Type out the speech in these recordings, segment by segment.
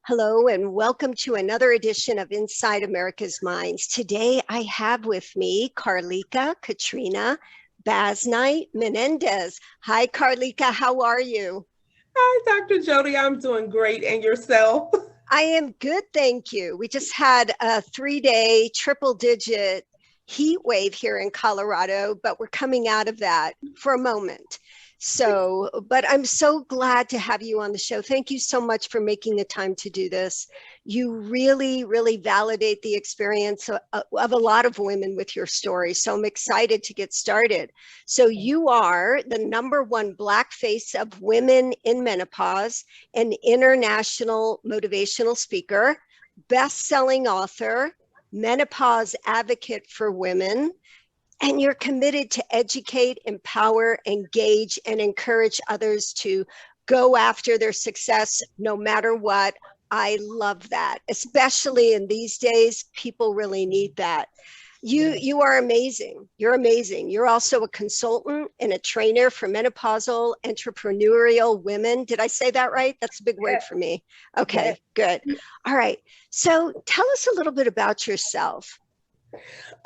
Hello and welcome to another edition of Inside America's Minds. Today I have with me Carleeka Basnight Menendez. Hi, Carleeka. How are you? Hi, Dr. Jody. I'm doing great. And yourself? I am good, thank you. We just had a 3-day triple digit heat wave here in Colorado, but we're coming out of that for a moment. But I'm so glad to have you on the show. Thank you so much for making the time to do this. You really, really validate the experience of a lot of women with your story. So I'm excited to get started. So you are the #1 Black face of women in menopause, an international motivational speaker, best-selling author, menopause advocate for women, and you're committed to educate, empower, engage, and encourage others to go after their success no matter what. I love that, especially in these days. People really need that. You are amazing. You're amazing. You're also a consultant and a trainer for menopausal entrepreneurial women. Did I say that right? That's a big word Yes, for me. yes. Okay, good. All right. So tell us a little bit about yourself.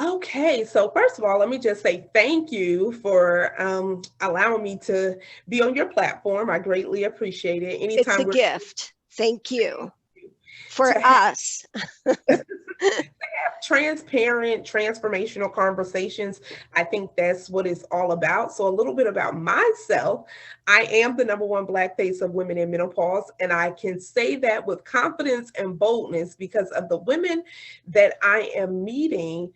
Okay, so first of all, let me just say thank you for allowing me to be on your platform. I greatly appreciate it. It's a Anytime we're gift. Thank you for to have us. transparent, transformational conversations, I think that's what it's all about. So, a little bit about myself. I am the #1 Black face of women in menopause, and I can say that with confidence and boldness because of the women that I am meeting.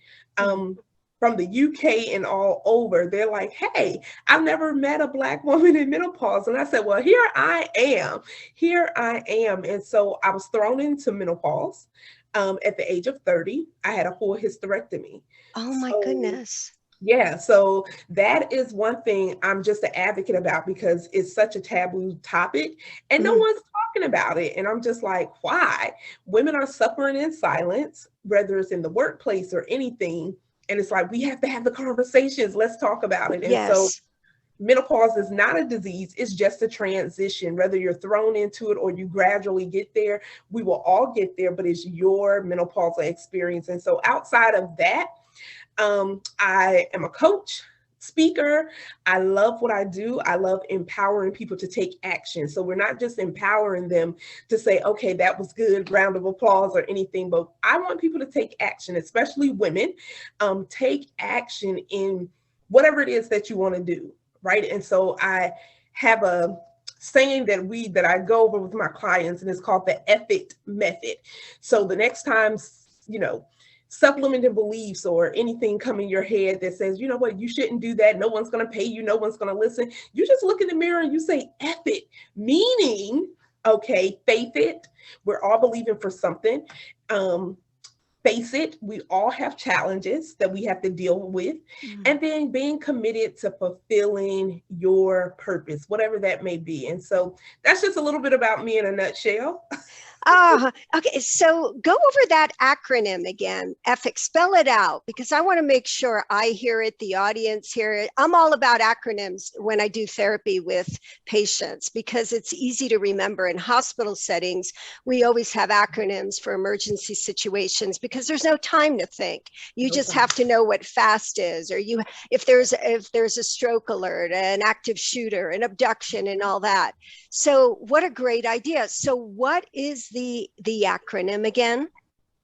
From the UK and all over, they're like, hey, I've never met a Black woman in menopause. And I said, well, here I am. Here I am. And so I was thrown into menopause at the age of 30. I had a full hysterectomy. Oh my So, goodness. yeah, so that is one thing I'm just an advocate about because it's such a taboo topic and no Mm, one's talking about it. And I'm just like, why? Women are suffering in silence, whether it's in the workplace or anything. And it's like, we have to have the conversations. Let's talk about it. And so yes. menopause is not a disease, it's just a transition. Whether you're thrown into it or you gradually get there, we will all get there, but it's your menopausal experience. And so outside of that, I am a coach, speaker. I love what I do. I love empowering people to take action. So we're not just empowering them to say, okay, that was good, round of applause or anything, but I want people to take action, especially women. Take action in whatever it is that you want to do, right? And so I have a saying that I go over with my clients, and it's called the EFFIT method. So the next time, you know, supplementing beliefs or anything come in your head that says, you know what, you shouldn't do that. No one's going to pay you. No one's going to listen. You just look in the mirror and you say, F it, meaning, okay, faith it. We're all believing for something. Um, Face it, we all have challenges that we have to deal with. Mm. And then being committed to fulfilling your purpose, whatever that may be. And so that's just a little bit about me in a nutshell. Okay. So go over that acronym again. EFIC, spell it out because I want to make sure I hear it, the audience hear it. I'm all about acronyms when I do therapy with patients because it's easy to remember. In hospital settings, we always have acronyms for emergency situations because there's no time to think. You No just have time. to know what FAST is, or you if there's a stroke alert, an active shooter, an abduction, and all that. So what a great idea. So what is the acronym again?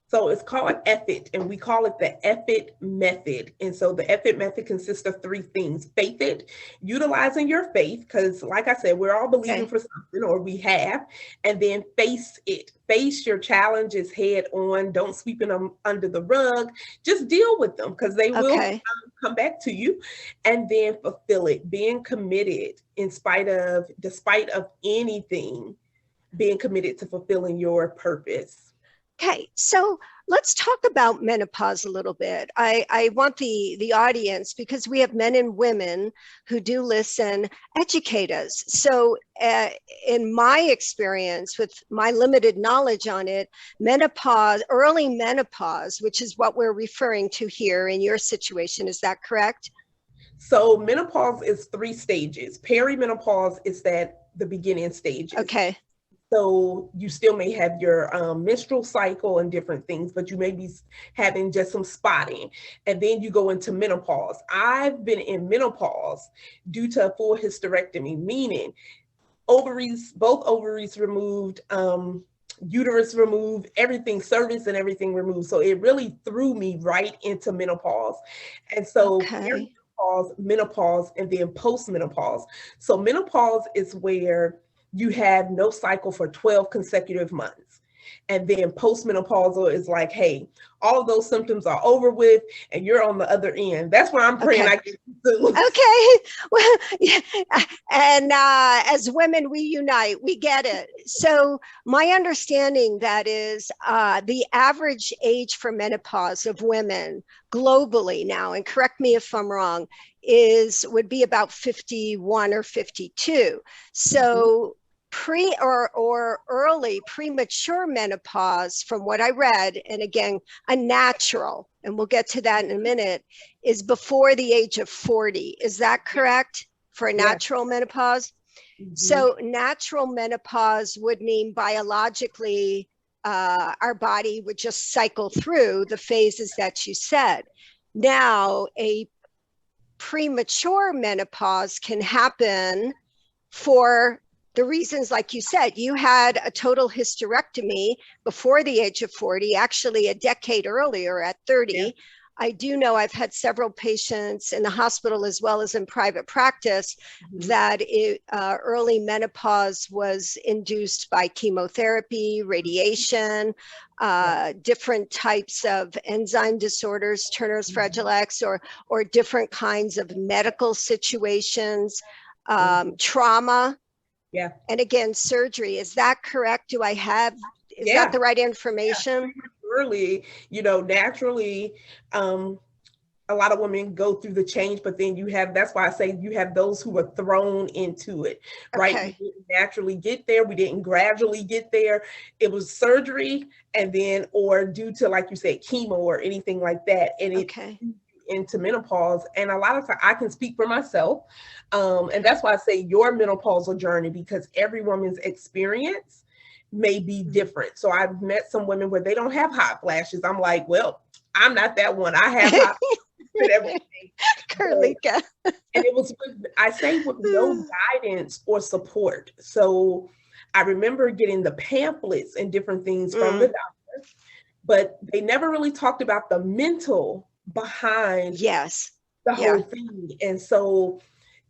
So it's called EFFIT, and we call it the EFFIT method. And so the EFFIT method consists of three things: faith it, utilizing your faith, because like I said, we're all believing Okay. for something, or we have, and then face it. Face your challenges head on. Don't sweep them under the rug. Just deal with them because they will Okay. come back to you. And then fulfill it, being committed despite of anything, being committed to fulfilling your purpose. Okay, so let's talk about menopause a little bit. I want the audience, because we have men and women who do listen, educate us. So in my experience, with my limited knowledge on it, menopause, early menopause, which is what we're referring to here in your situation, is that correct? So menopause is three stages. Perimenopause is that the beginning stages. Okay. So you still may have your menstrual cycle and different things, but you may be having just some spotting. And then you go into menopause. I've been in menopause due to a full hysterectomy, meaning ovaries, both ovaries removed, uterus removed, everything, cervix and everything removed. So it really threw me right into menopause. And so menopause, and then postmenopause. So menopause is where you have no cycle for 12 consecutive months. And then postmenopausal is like, hey, all of those symptoms are over with and you're on the other end. That's what I'm praying I get to. Okay. Well, yeah. And as women, we unite. We get it. So my understanding that is the average age for menopause of women globally now, and correct me if I'm wrong, would be about 51 or 52. So pre or early premature menopause, from what I read, and again, a natural, and we'll get to that in a minute, is before the age of 40. Is that correct for a natural menopause? So natural menopause would mean biologically our body would just cycle through the phases that you said. Now, a premature menopause can happen for the reasons, like you said, you had a total hysterectomy before the age of 40, actually a decade earlier at 30. Yeah. I do know I've had several patients in the hospital as well as in private practice that early menopause was induced by chemotherapy, radiation, different types of enzyme disorders, Turner's Fragile X, or different kinds of medical situations, trauma. Yeah. And again, surgery. Is that correct? Is that the right information? Early, naturally, a lot of women go through the change, but then that's why I say you have those who are thrown into it, right? We didn't naturally get there. We didn't gradually get there. It was surgery and then, or due to, like you said, chemo or anything like that. And it into menopause. And a lot of times I can speak for myself. And that's why I say your menopausal journey, because every woman's experience may be different. So I've met some women where they don't have hot flashes. I'm like, well, I'm not that one. I have hot flashes and everything. Carlika. And it was, I say, with no guidance or support. So I remember getting the pamphlets and different things from the doctor, but they never really talked about the mental behind the whole thing. And so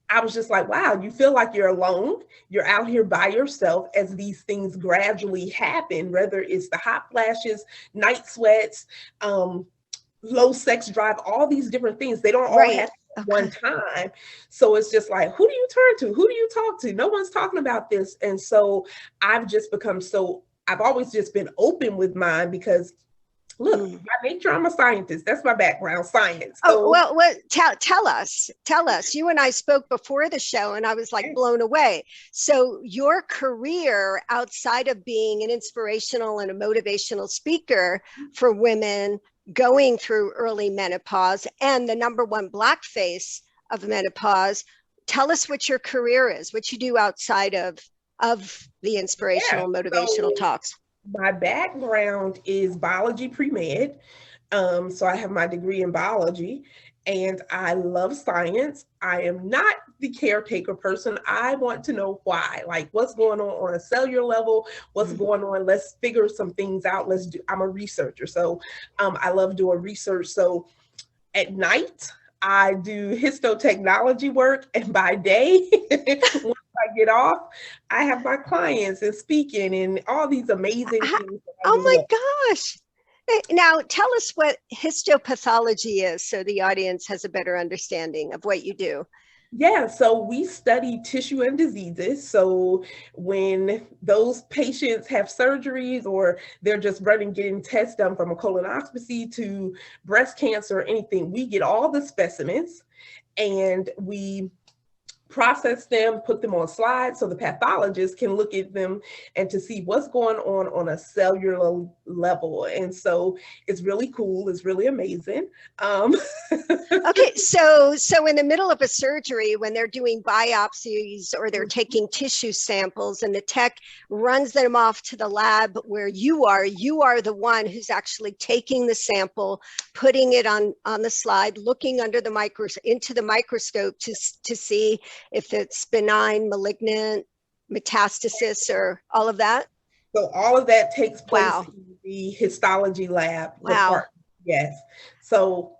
I was just like, wow, you feel like you're alone. You're out here by yourself as these things gradually happen, whether it's the hot flashes, night sweats, low sex drive, all these different things. They don't all happen at one time. So it's just like, who do you turn to? Who do you talk to? No one's talking about this. And so I've just become I've always just been open with mine because look, by nature, I'm a scientist. That's my background, science. So, well, tell us. You and I spoke before the show and I was like blown away. So your career outside of being an inspirational and a motivational speaker for women going through early menopause and the number one black face of menopause, tell us what your career is, what you do outside of the inspirational, motivational talks. My background is biology pre-med. So I have my degree in biology and I love science. I am not the caretaker person. I want to know why, like what's going on a cellular level, what's going on. Let's figure some things out. I'm a researcher. So I love doing research. So at night, I do histotechnology work, and by day, once I get off, I have my clients and speaking and all these amazing things. Oh my gosh. Now, tell us what histopathology is so the audience has a better understanding of what you do. Yeah, so we study tissue and diseases. So when those patients have surgeries or they're just getting tests done from a colonoscopy to breast cancer or anything, we get all the specimens and we process them, put them on slides so the pathologist can look at them and to see what's going on a cellular level. And so it's really cool. It's really amazing. Okay, so in the middle of a surgery, when they're doing biopsies or they're taking tissue samples and the tech runs them off to the lab where you are the one who's actually taking the sample, putting it on the slide, looking under the into the microscope to see if it's benign, malignant, metastasis, or all of that? So all of that takes place Wow. in the histology lab. Wow. Yes. So,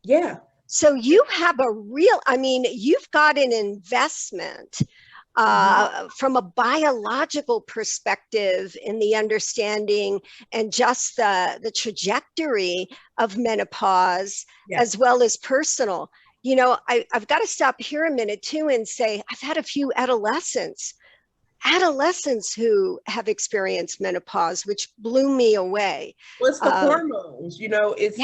yeah. So you have a real, I mean, you've got an investment from a biological perspective in the understanding and just the trajectory of menopause, as well as personal. You know, I've got to stop here a minute too and say, I've had a few adolescents who have experienced menopause, which blew me away. Well, it's the hormones, you know, it's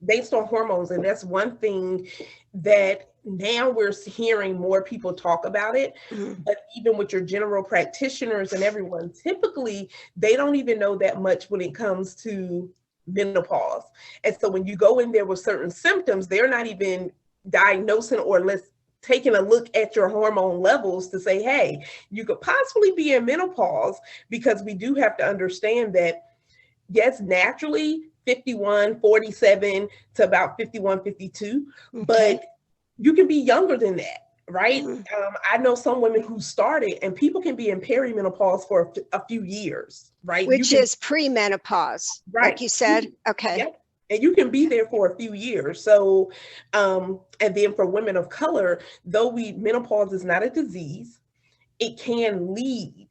based on hormones. And that's one thing that now we're hearing more people talk about it. But even with your general practitioners and everyone, typically they don't even know that much when it comes to menopause. And so when you go in there with certain symptoms, they're not even diagnosing or taking a look at your hormone levels to say, hey, you could possibly be in menopause, because we do have to understand that, yes, naturally 51, 47 to about 51, 52, but you can be younger than that, right? I know some women who started, and people can be in perimenopause for a few years, right? Which is premenopause, right, like you said. Okay. Yep. And you can be there for a few years. So, and then for women of color, though menopause is not a disease, it can lead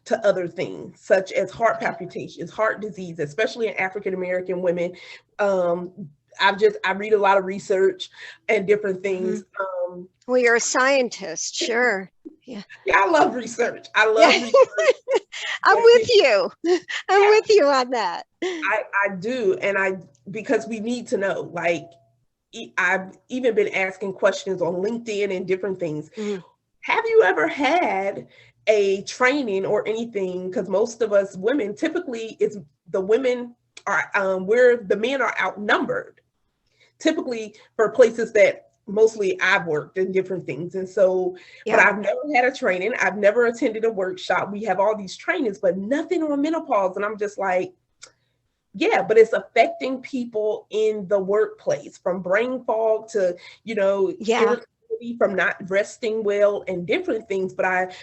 to other things such as heart palpitations, heart disease, especially in African-American women. I read a lot of research and different things. Well, you're a scientist, sure. Yeah, I love research. I love research. I'm with you. I'm with you on that. I do. And because we need to know, like, I've even been asking questions on LinkedIn and different things. Have you ever had a training or anything? Because most of us women, typically it's the women are, the men are outnumbered, typically for places that mostly I've worked in different things. And so, but I've never had a training. I've never attended a workshop. We have all these trainings, but nothing on menopause. And I'm just like, yeah, but it's affecting people in the workplace, from brain fog to, you know, irritability from not resting well and different things. But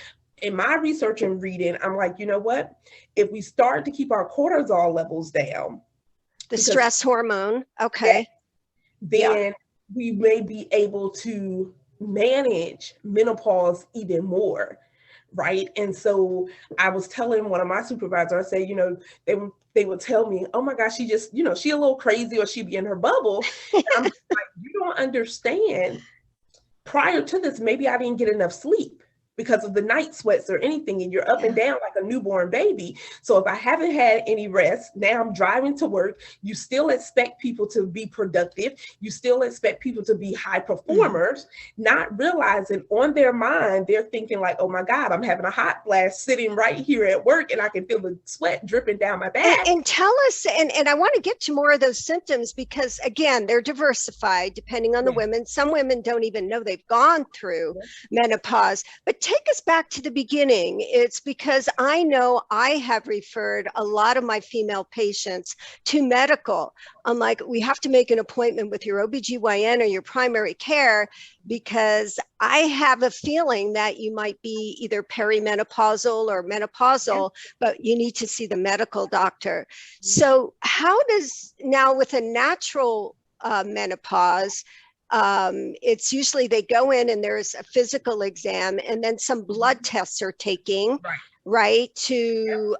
in my research and reading, I'm like, you know what? If we start to keep our cortisol levels down, the stress hormone, then we may be able to manage menopause even more, right? And so I was telling one of my supervisors, I say, you know, they would tell me, oh my gosh, she just, you know, she a little crazy, or she be in her bubble. And I'm like, you don't understand. Prior to this, maybe I didn't get enough sleep because of the night sweats or anything, and you're up and down like a newborn baby. So if I haven't had any rest, now I'm driving to work, you still expect people to be productive. You still expect people to be high performers, not realizing on their mind, they're thinking like, oh my God, I'm having a hot flash sitting right here at work and I can feel the sweat dripping down my back. And tell us, and I want to get to more of those symptoms, because again, they're diversified depending on the women. Some women don't even know they've gone through menopause. But take us back to the beginning. It's because I know I have referred a lot of my female patients to medical. I'm like, we have to make an appointment with your OBGYN or your primary care, because I have a feeling that you might be either perimenopausal or menopausal, but you need to see the medical doctor. So how does, now with a natural menopause, it's usually they go in and there's a physical exam, and then some blood tests are taking, right, to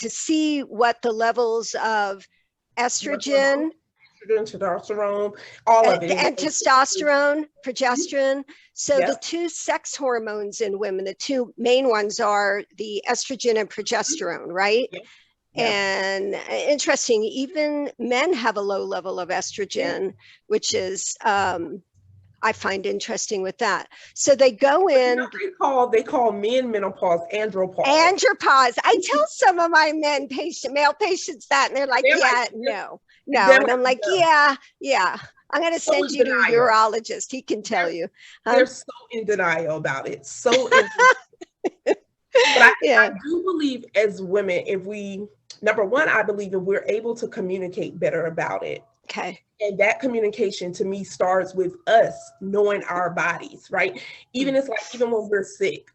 see what the levels of estrogen, testosterone, all of it, and testosterone, progesterone. So the two sex hormones in women, the two main ones are the estrogen and progesterone, right? And interesting, even men have a low level of estrogen, which is I find interesting with that. So they go in. You know, they call men menopause andropause. Andropause. I tell some of my male patients that, and they're like, no. And I'm like, yeah. I'm going to send you to a urologist. He can tell you. They're so in denial about it. So in But I do believe as women, number one, I believe if we're able to communicate better about it. Okay. And that communication to me starts with us knowing our bodies, right? Even when we're sick,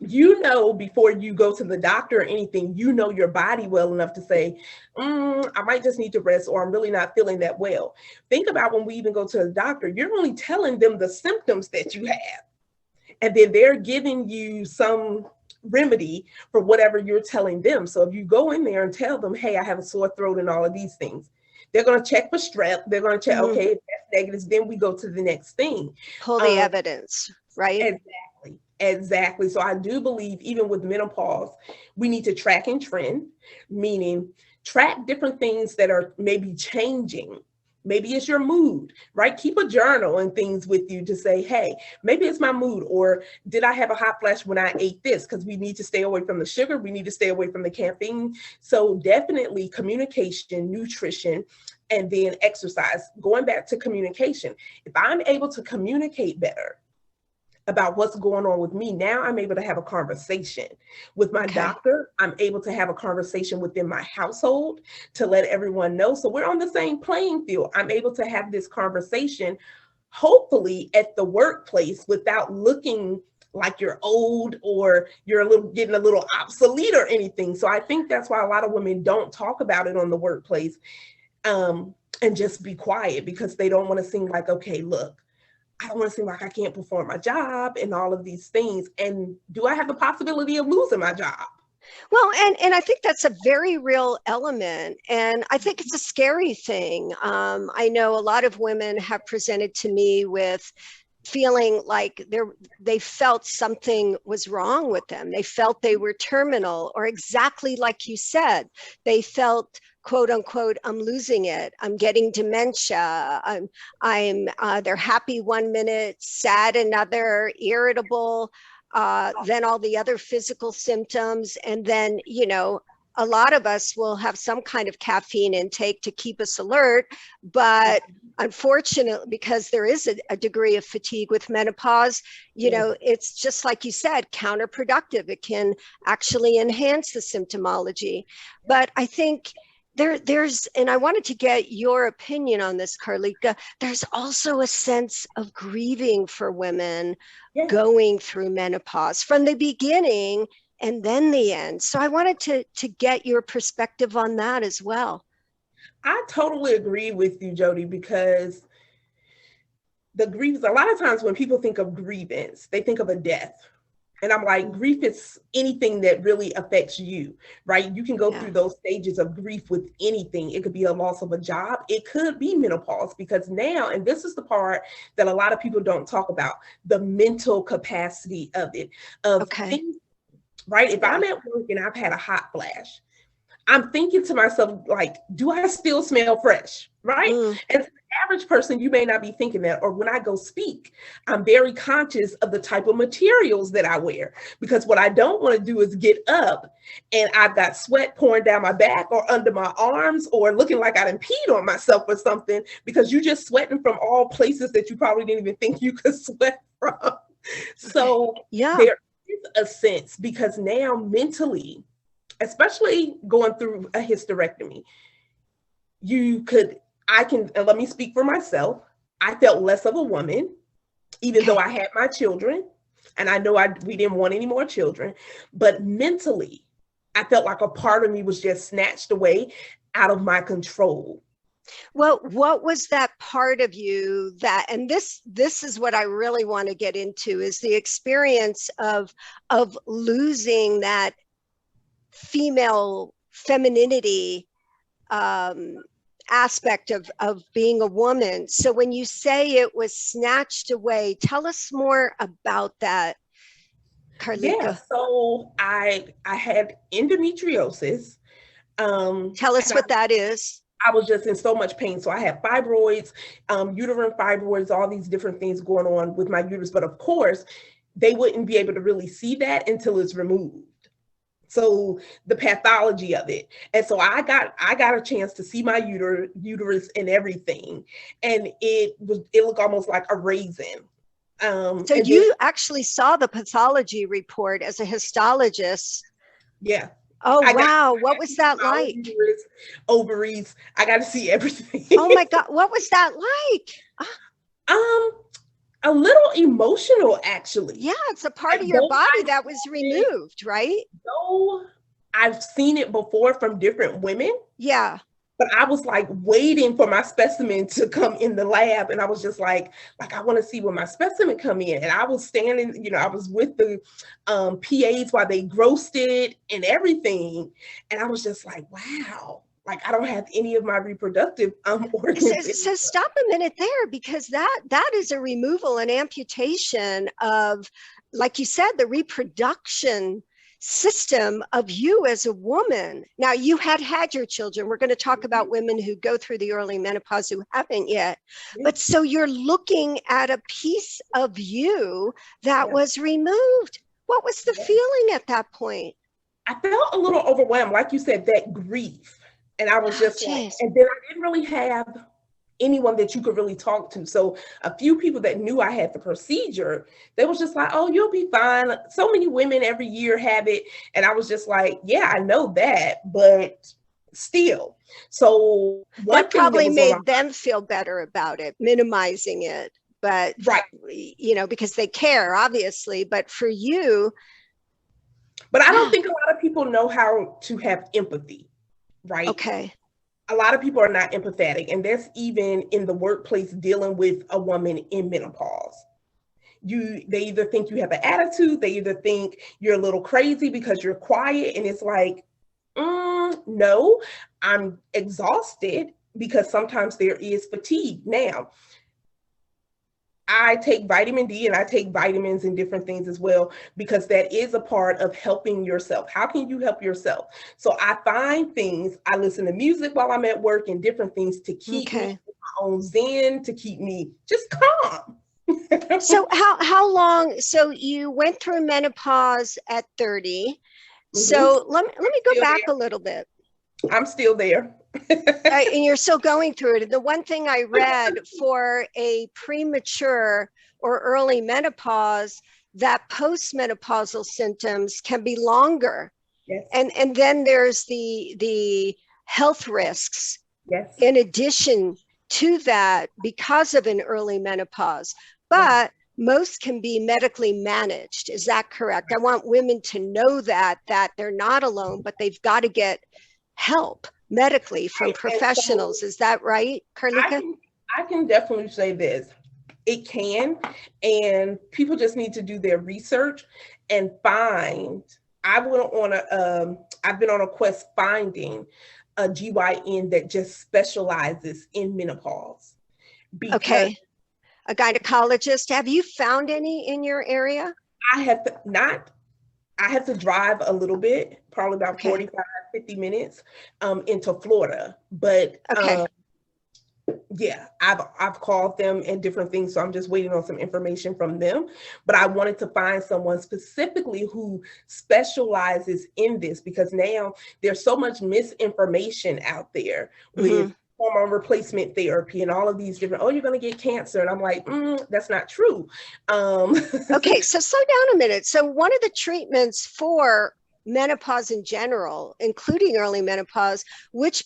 before you go to the doctor or anything, your body well enough to say, I might just need to rest, or I'm really not feeling that well. Think about when we even go to the doctor, you're only telling them the symptoms that you have. And then they're giving you some remedy for whatever you're telling them. So if you go in there and tell them, hey, I have a sore throat and all of these things, they're going to check for strep. They're going to check, okay, if that's negative, then we go to the next thing. Pull the evidence, right? Exactly. So I do believe even with menopause, we need to track and trend, meaning track different things that are maybe changing. Maybe it's your mood, right? Keep a journal and things with you to say, hey, maybe it's my mood, or did I have a hot flash when I ate this? Because we need to stay away from the sugar. We need to stay away from the caffeine. So definitely communication, nutrition, and then exercise. Going back to communication, if I'm able to communicate better about what's going on with me, now I'm able to have a conversation with my doctor. I'm able to have a conversation within my household to let everyone know. So we're on the same playing field. I'm able to have this conversation, hopefully at the workplace, without looking like you're old or you're getting a little obsolete or anything. So I think that's why a lot of women don't talk about it on the workplace, and just be quiet, because they don't want to seem like, okay, look, I don't want to seem like I can't perform my job and all of these things. And do I have the possibility of losing my job? Well, and I think that's a very real element. And I think it's a scary thing. I know a lot of women have presented to me with feeling like they felt something was wrong with them. They felt they were terminal, or exactly like you said, they felt, quote unquote, I'm losing it. I'm getting dementia. They're happy one minute, sad another, irritable, then all the other physical symptoms. And then, a lot of us will have some kind of caffeine intake to keep us alert, but unfortunately, because there is a degree of fatigue with menopause, it's just like you said, counterproductive. It can actually enhance the symptomology. But I think there's, and I wanted to get your opinion on this, Carlika, there's also a sense of grieving for women going through menopause from the beginning and then the end. So I wanted to get your perspective on that as well. I totally agree with you, Jody, because the grief, a lot of times when people think of grievance, they think of a death. And I'm like, grief is anything that really affects you, right? You can go through those stages of grief with anything. It could be a loss of a job. It could be menopause, because now, and this is the part that a lot of people don't talk about, the mental capacity of it, things, right? If I'm at work and I've had a hot flash, I'm thinking to myself, like, do I still smell fresh, right? And for the average person, you may not be thinking that. Or when I go speak, I'm very conscious of the type of materials that I wear, because what I don't want to do is get up and I've got sweat pouring down my back or under my arms, or looking like I done peed on myself or something, because you're just sweating from all places that you probably didn't even think you could sweat from. So there is a sense, because now mentally, especially going through a hysterectomy, and let me speak for myself. I felt less of a woman, even though I had my children, and I know we didn't want any more children, but mentally, I felt like a part of me was just snatched away out of my control. Well, what was that part of you that, and this is what I really want to get into, is the experience of losing that female femininity aspect of being a woman. So when you say it was snatched away, tell us more about that, Carlika. Yeah, so I had endometriosis. Tell us what that is. I was just in so much pain. So I had fibroids, uterine fibroids, all these different things going on with my uterus. But of course, they wouldn't be able to really see that until it's removed. So the pathology of it. And so I got a chance to see my uterus and everything. And it looked almost like a raisin. So you actually saw the pathology report as a histologist. Yeah. Oh, wow. What was that like? Uterus, ovaries. I got to see everything. Oh my God. What was that like? A little emotional, actually. Yeah, it's a part of your body that was removed, right? So I've seen it before from different women. Yeah. But I was like waiting for my specimen to come in the lab. And I was just like I want to see when my specimen come in. And I was standing, I was with the PAs while they grossed it and everything. And I was just like, wow, like I don't have any of my reproductive organs. So stop a minute there, because that is a removal and amputation of, like you said, the reproduction system of you as a woman. Now, you had your children. We're going to talk about women who go through the early menopause who haven't yet. But so you're looking at a piece of you that was removed. What was the feeling at that point? I felt a little overwhelmed, like you said, that grief. And I was just like, and then I didn't really have anyone that you could really talk to. So a few people that knew I had the procedure, they was just like, oh, you'll be fine. So many women every year have it. And I was just like, yeah, I know that, but still. So that probably made them feel better about it, minimizing it. But, right, because they care, obviously. But for you. But I don't think a lot of people know how to have empathy, right? Okay. A lot of people are not empathetic, and that's even in the workplace dealing with a woman in menopause. They either think you have an attitude, they either think you're a little crazy because you're quiet, and it's like, no, I'm exhausted, because sometimes there is fatigue. Now, I take vitamin D and I take vitamins and different things as well, because that is a part of helping yourself. How can you help yourself? So I find things, I listen to music while I'm at work and different things to keep me in my own zen, to keep me just calm. So how long, so you went through menopause at 30. So let me go back a little bit. I'm still there. And you're still going through it. The one thing I read for a premature or early menopause, that postmenopausal symptoms can be longer. Yes. And then there's the health risks. Yes. In addition to that, because of an early menopause. But most can be medically managed. Is that correct? I want women to know that they're not alone, but they've got to get help medically from professionals. So, is that right, Carlika? I can definitely say this. It can, and people just need to do their research and find. I've been on a quest finding a GYN that just specializes in menopause. Okay. A gynecologist. Have you found any in your area? I have not. I have to drive a little bit, probably about 45, 50 minutes into Florida. But yeah, I've called them and different things. So I'm just waiting on some information from them. But I wanted to find someone specifically who specializes in this, because now there's so much misinformation out there with hormone replacement therapy and all of these different, you're going to get cancer. And I'm like, that's not true. Okay, so slow down a minute. So one of the treatments for menopause in general, including early menopause, would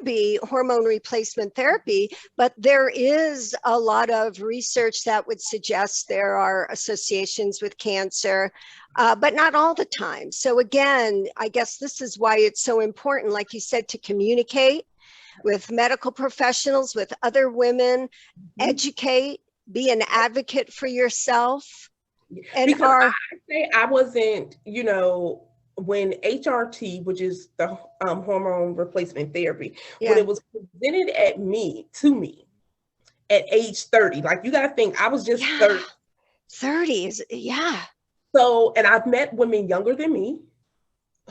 be hormone replacement therapy. But there is a lot of research that would suggest there are associations with cancer, but not all the time. So again, I guess this is why it's so important, like you said, to communicate with medical professionals, with other women, educate, be an advocate for yourself. And because I wasn't, when HRT, which is the hormone replacement therapy, when it was presented to me at age 30, like you got to think, I was just 30. 30 is, So, and I've met women younger than me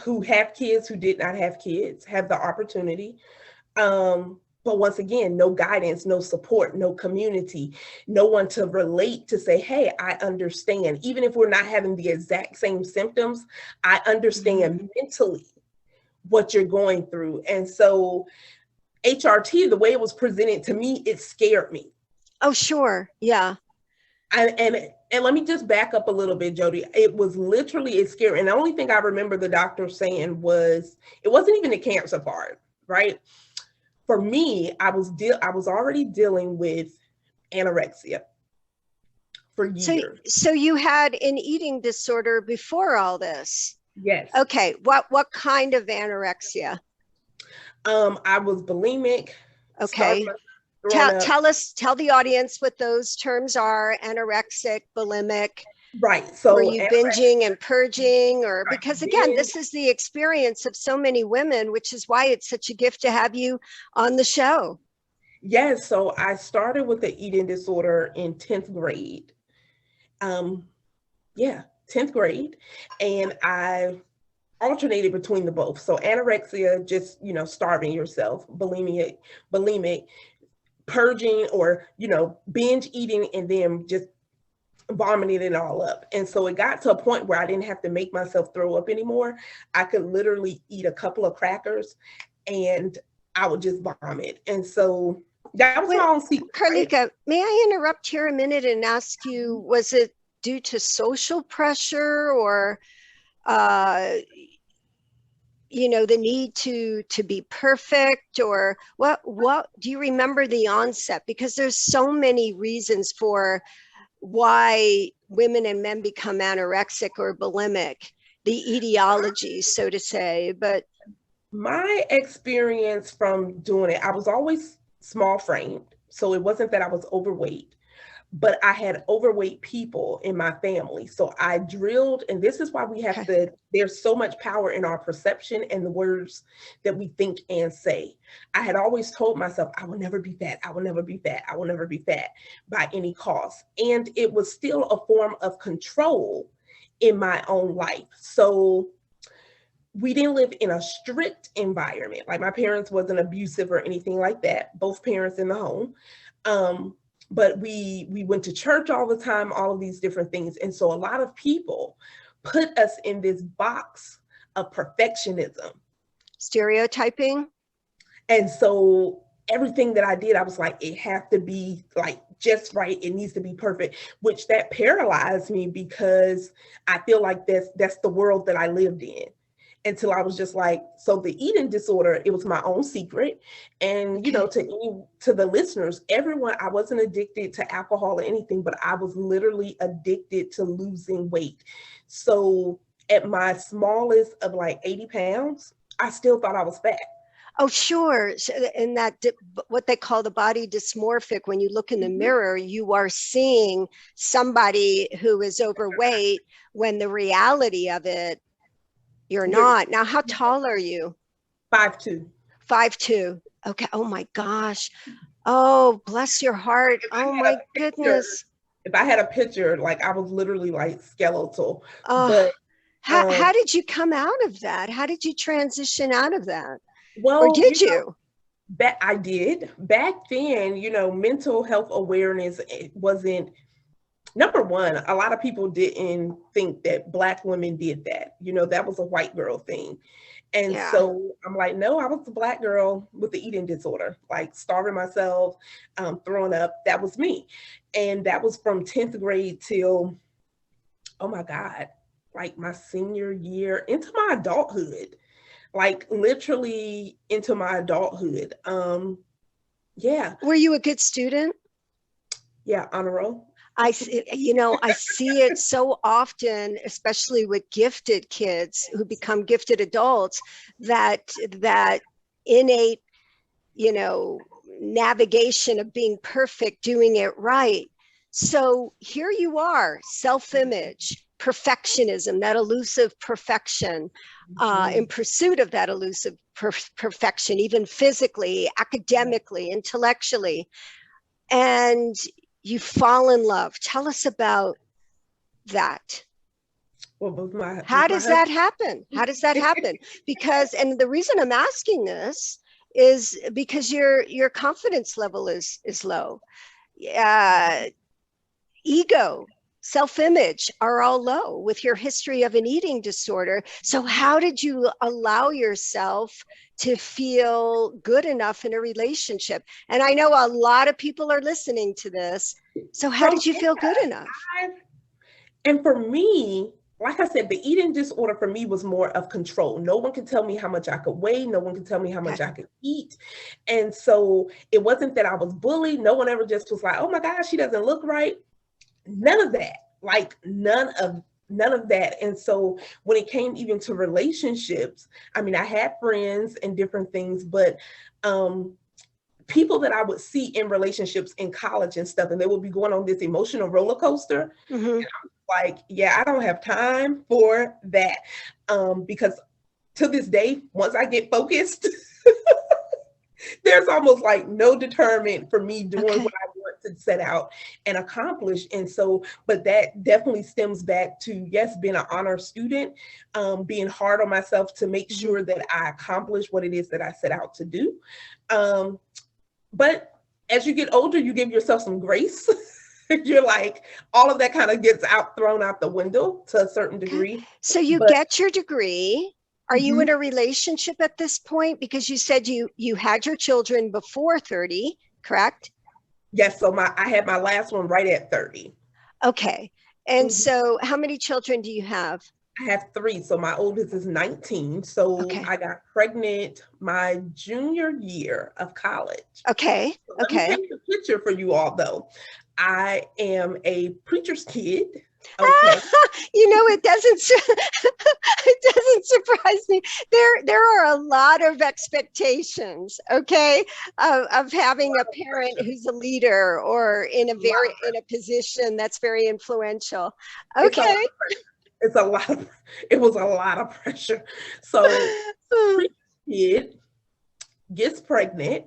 who have kids, who did not have kids, have the opportunity. But once again, no guidance, no support, no community, no one to relate to say, hey, I understand. Even if we're not having the exact same symptoms, I understand mentally what you're going through. And so HRT, the way it was presented to me, it scared me. Oh, sure. Yeah. And let me just back up a little bit, Jody. It was literally, it's scary. And the only thing I remember the doctor saying was, it wasn't even the cancer part, right? For me, I was already dealing with anorexia for years. So you had an eating disorder before all this? Yes. Okay. What kind of anorexia? I was bulimic. Okay. Tell the audience what those terms are: anorexic, bulimic. Right. So were you binging and purging, or because again, this is the experience of so many women, which is why it's such a gift to have you on the show. Yes. So I started with the eating disorder in 10th grade. 10th grade. And I alternated between the both. So anorexia, just, starving yourself, bulimic, purging, or, binge eating, and then just vomiting it all up. And so it got to a point where I didn't have to make myself throw up anymore. I could literally eat a couple of crackers and I would just vomit. And so that was my own secret. Carlika, may I interrupt here a minute and ask you, was it due to social pressure, or the need to be perfect, or what do you remember the onset? Because there's so many reasons for why women and men become anorexic or bulimic, the etiology, so to say. But my experience from doing it, I was always small framed. So it wasn't that I was overweight, but I had overweight people in my family. So I drilled, and this is why we have to, there's so much power in our perception and the words that we think and say. I had always told myself, I will never be fat. I will never be fat. I will never be fat by any cost. And it was still a form of control in my own life. So we didn't live in a strict environment. Like my parents wasn't abusive or anything like that. Both parents in the home. But we went to church all the time, all of these different things. And so a lot of people put us in this box of perfectionism. Stereotyping. And so everything that I did, I was like, it has to be like just right. It needs to be perfect, which that paralyzed me because I feel like that's the world that I lived in. Until I was just like, so the eating disorder, it was my own secret. And, to the listeners, everyone, I wasn't addicted to alcohol or anything, but I was literally addicted to losing weight. So at my smallest of like 80 pounds, I still thought I was fat. Oh, sure. And that what they call the body dysmorphic, when you look in the mirror, you are seeing somebody who is overweight when the reality of it, you're not. Now, how tall are you? 5'2". 5'2". Okay. Oh my gosh. Oh, bless your heart. Oh my goodness. If I had a picture, like I was literally like skeletal. But how did you come out of that? How did you transition out of that? Well, or did you? I did. Back then, mental health awareness, it wasn't. Number one, a lot of people didn't think that Black women did that. That was a white girl thing. And so I'm like, no, I was the Black girl with the eating disorder, like starving myself, throwing up. That was me. And that was from 10th grade till, oh my God, like my senior year into my adulthood, like literally into my adulthood. Yeah. Were you a good student? Yeah, honor roll. I see it so often, especially with gifted kids who become gifted adults, that innate, navigation of being perfect, doing it right. So here you are, self-image, perfectionism, that elusive perfection, in pursuit of that elusive perfection, even physically, academically, intellectually. And you fall in love. Tell us about that. How does that happen? How does that happen? Because, and the reason I'm asking this is because your confidence level is low. Ego, self-image are all low with your history of an eating disorder. So how did you allow yourself to feel good enough in a relationship? And I know a lot of people are listening to this. So how did you feel good enough? And for me, like I said, the eating disorder for me was more of control. No one could tell me how much I could weigh. No one could tell me how much I could eat. And so it wasn't that I was bullied. No one ever just was like, oh my gosh, she doesn't look right. None of that, like none of that. And so when it came even to relationships, I mean, I had friends and different things, but people that I would see in relationships in college and stuff, and they would be going on this emotional roller coaster. And I was like, yeah, I don't have time for that. Because to this day, once I get focused, there's almost like no deterrent for me doing what I want to set out and accomplish. And so, but that definitely stems back to, yes, being an honor student, being hard on myself to make sure that I accomplish what it is that I set out to do. But as you get older, you give yourself some grace. You're like, all of that kind of gets thrown out the window to a certain degree. So you get your degree. Are you in a relationship at this point? Because you said you had your children before 30, correct? Yes. So I had my last one right at 30. Okay. And so how many children do you have? I have 3. So my oldest is 19. So I got pregnant my junior year of college. Okay. So let me paint the picture for you all, though. I am a preacher's kid. Okay. You know, it doesn't surprise me. There are a lot of expectations, okay, of having a parent who's a leader or in a position that's very influential. Okay. It was a lot of pressure. So kid gets pregnant.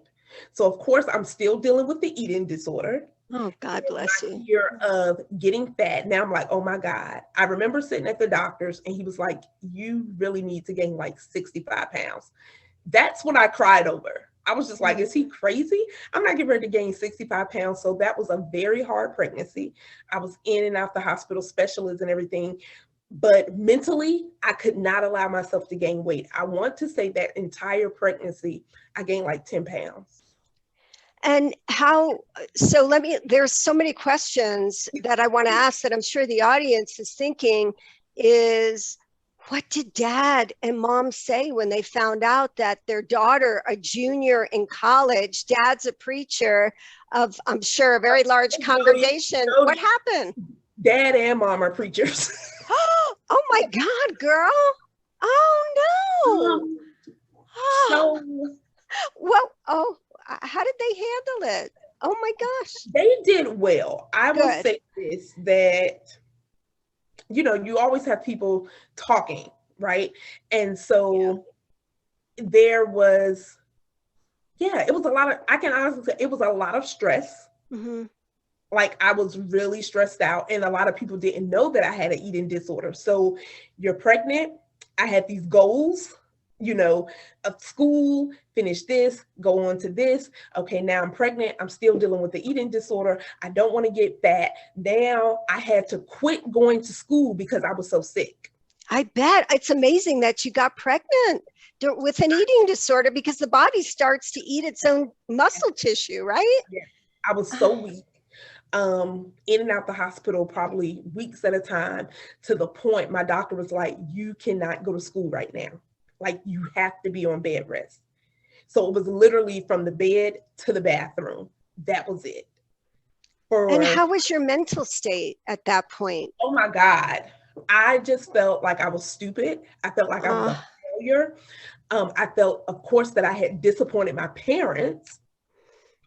So of course I'm still dealing with the eating disorder. Oh, God bless you. Fear of getting fat. Now I'm like, oh my God. I remember sitting at the doctor's and he was like, you really need to gain like 65 pounds. That's what I cried over. I was just like, is he crazy? I'm not getting ready to gain 65 pounds. So that was a very hard pregnancy. I was in and out the hospital, specialists and everything. But mentally, I could not allow myself to gain weight. I want to say that entire pregnancy, I gained like 10 pounds. And there's so many questions that I want to ask that I'm sure the audience is thinking is, what did dad and mom say when they found out that their daughter, a junior in college, dad's a preacher of, I'm sure, a very large congregation? What happened? Dad and mom are preachers. Oh my God, girl. Oh no. How did they handle it? Oh my gosh. They did well. I will say this, that, you know, you always have people talking, right? And so there was, it was a lot of, I can honestly say it was a lot of stress. Like I was really stressed out, and a lot of people didn't know that I had an eating disorder. So you're pregnant. I had these goals, you know, of school, finish this, go on to this. Okay, now I'm pregnant. I'm still dealing with the eating disorder. I don't want to get fat. Now I had to quit going to school because I was so sick. I bet. It's amazing that you got pregnant with an eating disorder because the body starts to eat its own muscle tissue, right? Yeah, I was so weak. In and out the hospital probably weeks at a time, to the point my doctor was like, you cannot go to school right now. Like you have to be on bed rest. So it was literally from the bed to the bathroom. That was it. And how was your mental state at that point? Oh my God. I just felt like I was stupid. I felt like I was a failure. I felt, of course, that I had disappointed my parents.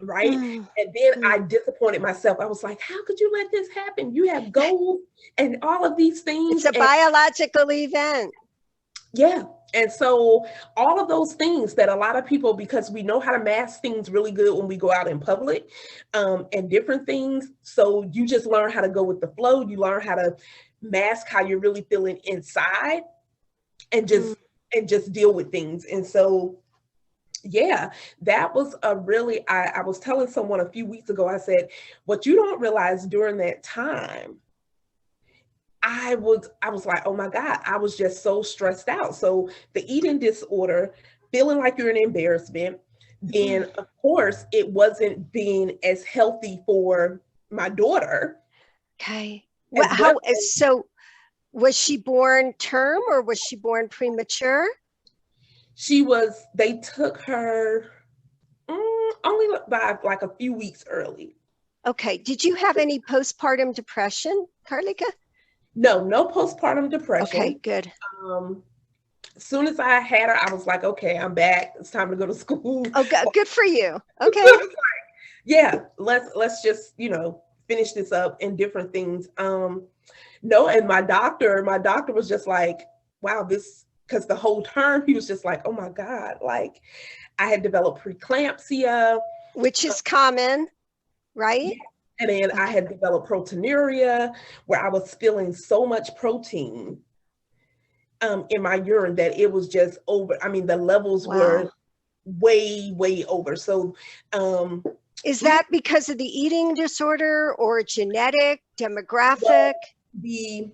Right. And then I disappointed myself. I was like, how could you let this happen? You have goals and all of these things. It's a biological event. Yeah. And so all of those things that a lot of people, because we know how to mask things really good when we go out in public, and different things. So you just learn how to go with the flow. You learn how to mask how you're really feeling inside and just deal with things. And so Yeah, that was a really, I was telling someone a few weeks ago, I said, what you don't realize during that time, I was like, oh my God, I was just so stressed out. So the eating disorder, feeling like you're an embarrassment, then of course it wasn't being as healthy for my daughter Okay. Well, as well. so was she born term or was she born premature? They took her only by like a few weeks early. Okay. Did you have any postpartum depression, Carlika? No postpartum Okay, depression. good. As soon as I had her, I was like, okay, I'm back. It's time to go to school. Oh, good for you. Okay. Yeah, let's just, finish this up and different things. No, and my doctor was just like, wow, because the whole term he was just like, oh my God, like I had developed preeclampsia, which is common, right? yeah. And then I had developed proteinuria, where I was spilling so much protein in my urine that it was just over. I mean, the levels were way over. So is that because of the eating disorder or genetic, demographic? Well,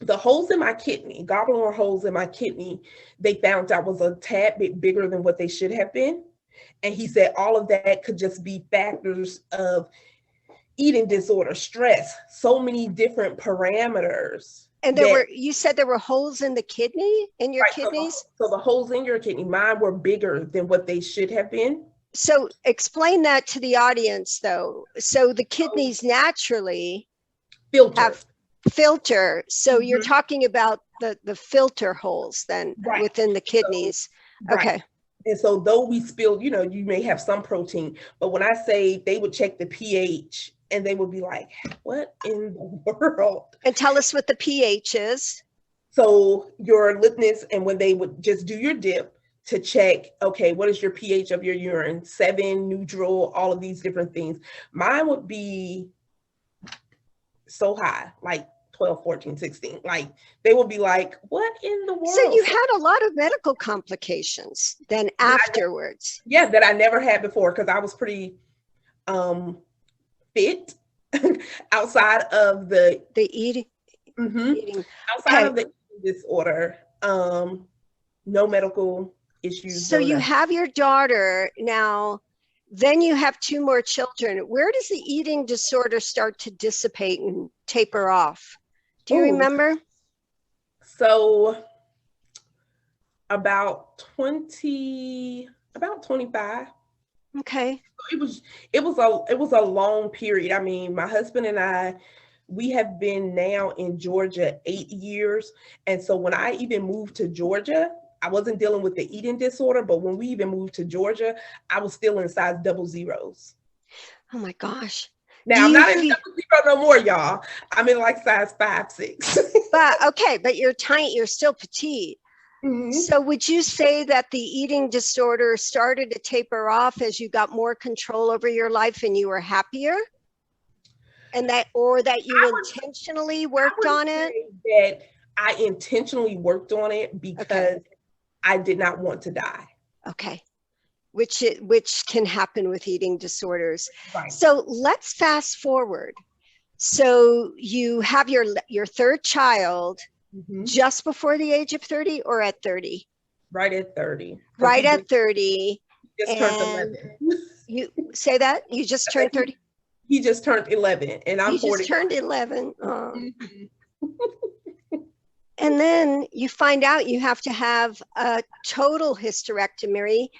the holes in my kidney, gallbladder holes in my kidney, they found out was a tad bit bigger than what they should have been. And he said all of that could just be factors of eating disorder, stress, so many different parameters. And you said there were holes in the kidney, in your kidneys? So the holes in your kidney, mine were bigger than what they should have been. So explain that to the audience though. So the kidneys naturally have filter. So you're talking about the filter holes then within the kidneys. So, okay. And so though we spilled, you may have some protein, but when I say they would check the pH and they would be like, what in the world? And tell us what the pH is. So your litmus, and when they would just do your dip to check, okay, what is your pH of your urine? 7, neutral, all of these different things. Mine would be so high, like 12, 14, 16. Like they would be like, what in the world? So you had a lot of medical complications then afterwards. That I never had before, because I was pretty fit outside of the eating. Outside of the eating disorder, no medical issues. So you have your daughter now, then you have 2 more children. Where does the eating disorder start to dissipate and taper off? Do you remember? So about 25. Okay. It was a long period. I mean, my husband and I, we have been now in Georgia 8 years. And so when I even moved to Georgia, I wasn't dealing with the eating disorder, but when we even moved to Georgia, I was still in size 00. Oh my gosh. Now I'm not in 00 no more, y'all. I'm in like size 5, 6. But you're tiny, you're still petite. So would you say that the eating disorder started to taper off as you got more control over your life and you were happier? And that you intentionally worked on it? That I intentionally worked on it because I did not want to die. Okay. Which can happen with eating disorders. Right. So let's fast forward. So you have your 3rd child just before the age of 30 or at 30? Right at 30. Right at 30. Just turned 11. You say that? You just turned 30? He just turned 11 and I'm 40. He just turned 11. Oh. And then you find out you have to have a total hysterectomy,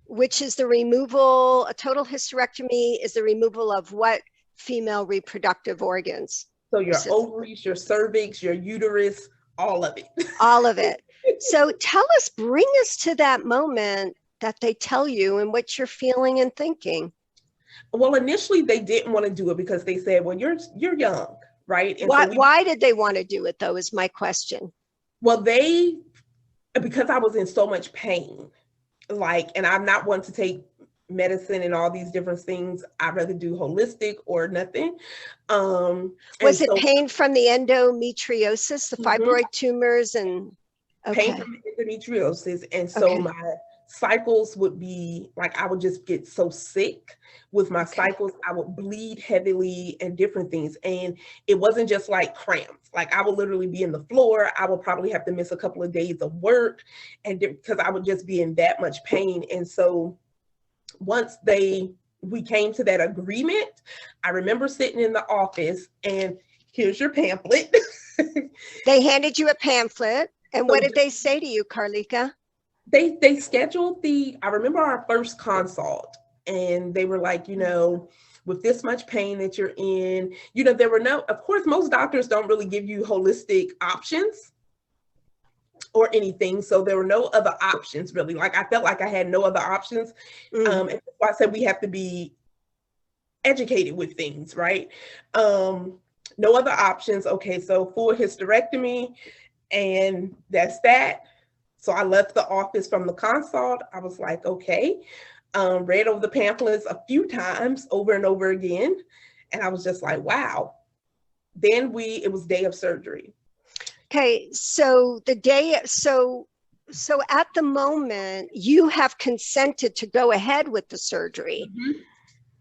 which is a total hysterectomy is the removal of what female reproductive organs? So your ovaries, your cervix, your uterus, all of it. All of it. So bring us to that moment that they tell you and what you're feeling and thinking. Well, initially they didn't want to do it because they said, well, you're young, right? And why did they want to do it though, is my question. Well, because I was in so much pain, and I'm not one to take medicine and all these different things. I'd rather do holistic or nothing. Was it pain from the endometriosis, the fibroid tumors, and pain from endometriosis? And so cycles would be like, I would just get so sick with my cycles. I would bleed heavily and different things. And it wasn't just like cramps. Like I would literally be in the floor. I would probably have to miss a couple of days of work, and because I would just be in that much pain. And so once we came to that agreement, I remember sitting in the office and here's your pamphlet. They handed you a pamphlet. And So what did they say to you, Carleeka? They scheduled I remember our first consult, and they were like, with this much pain that you're in, there were of course, most doctors don't really give you holistic options or anything. So there were no other options really. Like I felt like I had no other options. And that's why I said we have to be educated with things, right? No other options. Okay, so full hysterectomy, and that's that. So I left the office from the consult. I was like, okay, read over the pamphlets a few times over and over again. And I was just like, wow. Then it was day of surgery. Okay, so so at the moment you have consented to go ahead with the surgery. Mm-hmm.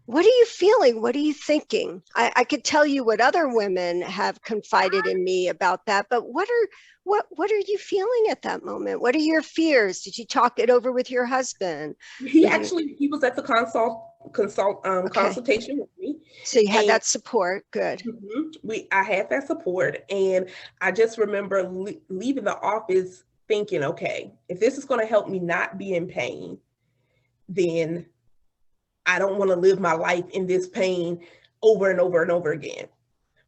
What are you feeling? What are you thinking? I could tell you what other women have confided in me about that, but what are you feeling at that moment? What are your fears? Did you talk it over with your husband? He was at the consultation with me. So you had that support. Good. I had that support, and I just remember leaving the office thinking, okay, if this is going to help me not be in pain, then I don't want to live my life in this pain over and over and over again.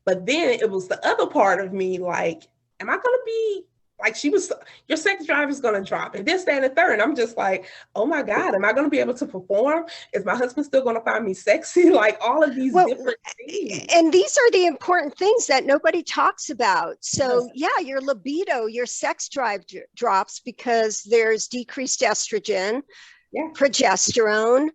But then it was the other part of me, like, am I going to be like, your sex drive is going to drop, and this, that, and the third. And I'm just like, oh my God, am I going to be able to perform? Is my husband still going to find me sexy? Like all of these different things. And these are the important things that nobody talks about. So yeah, your libido, your sex drive drops because there's decreased estrogen, progesterone.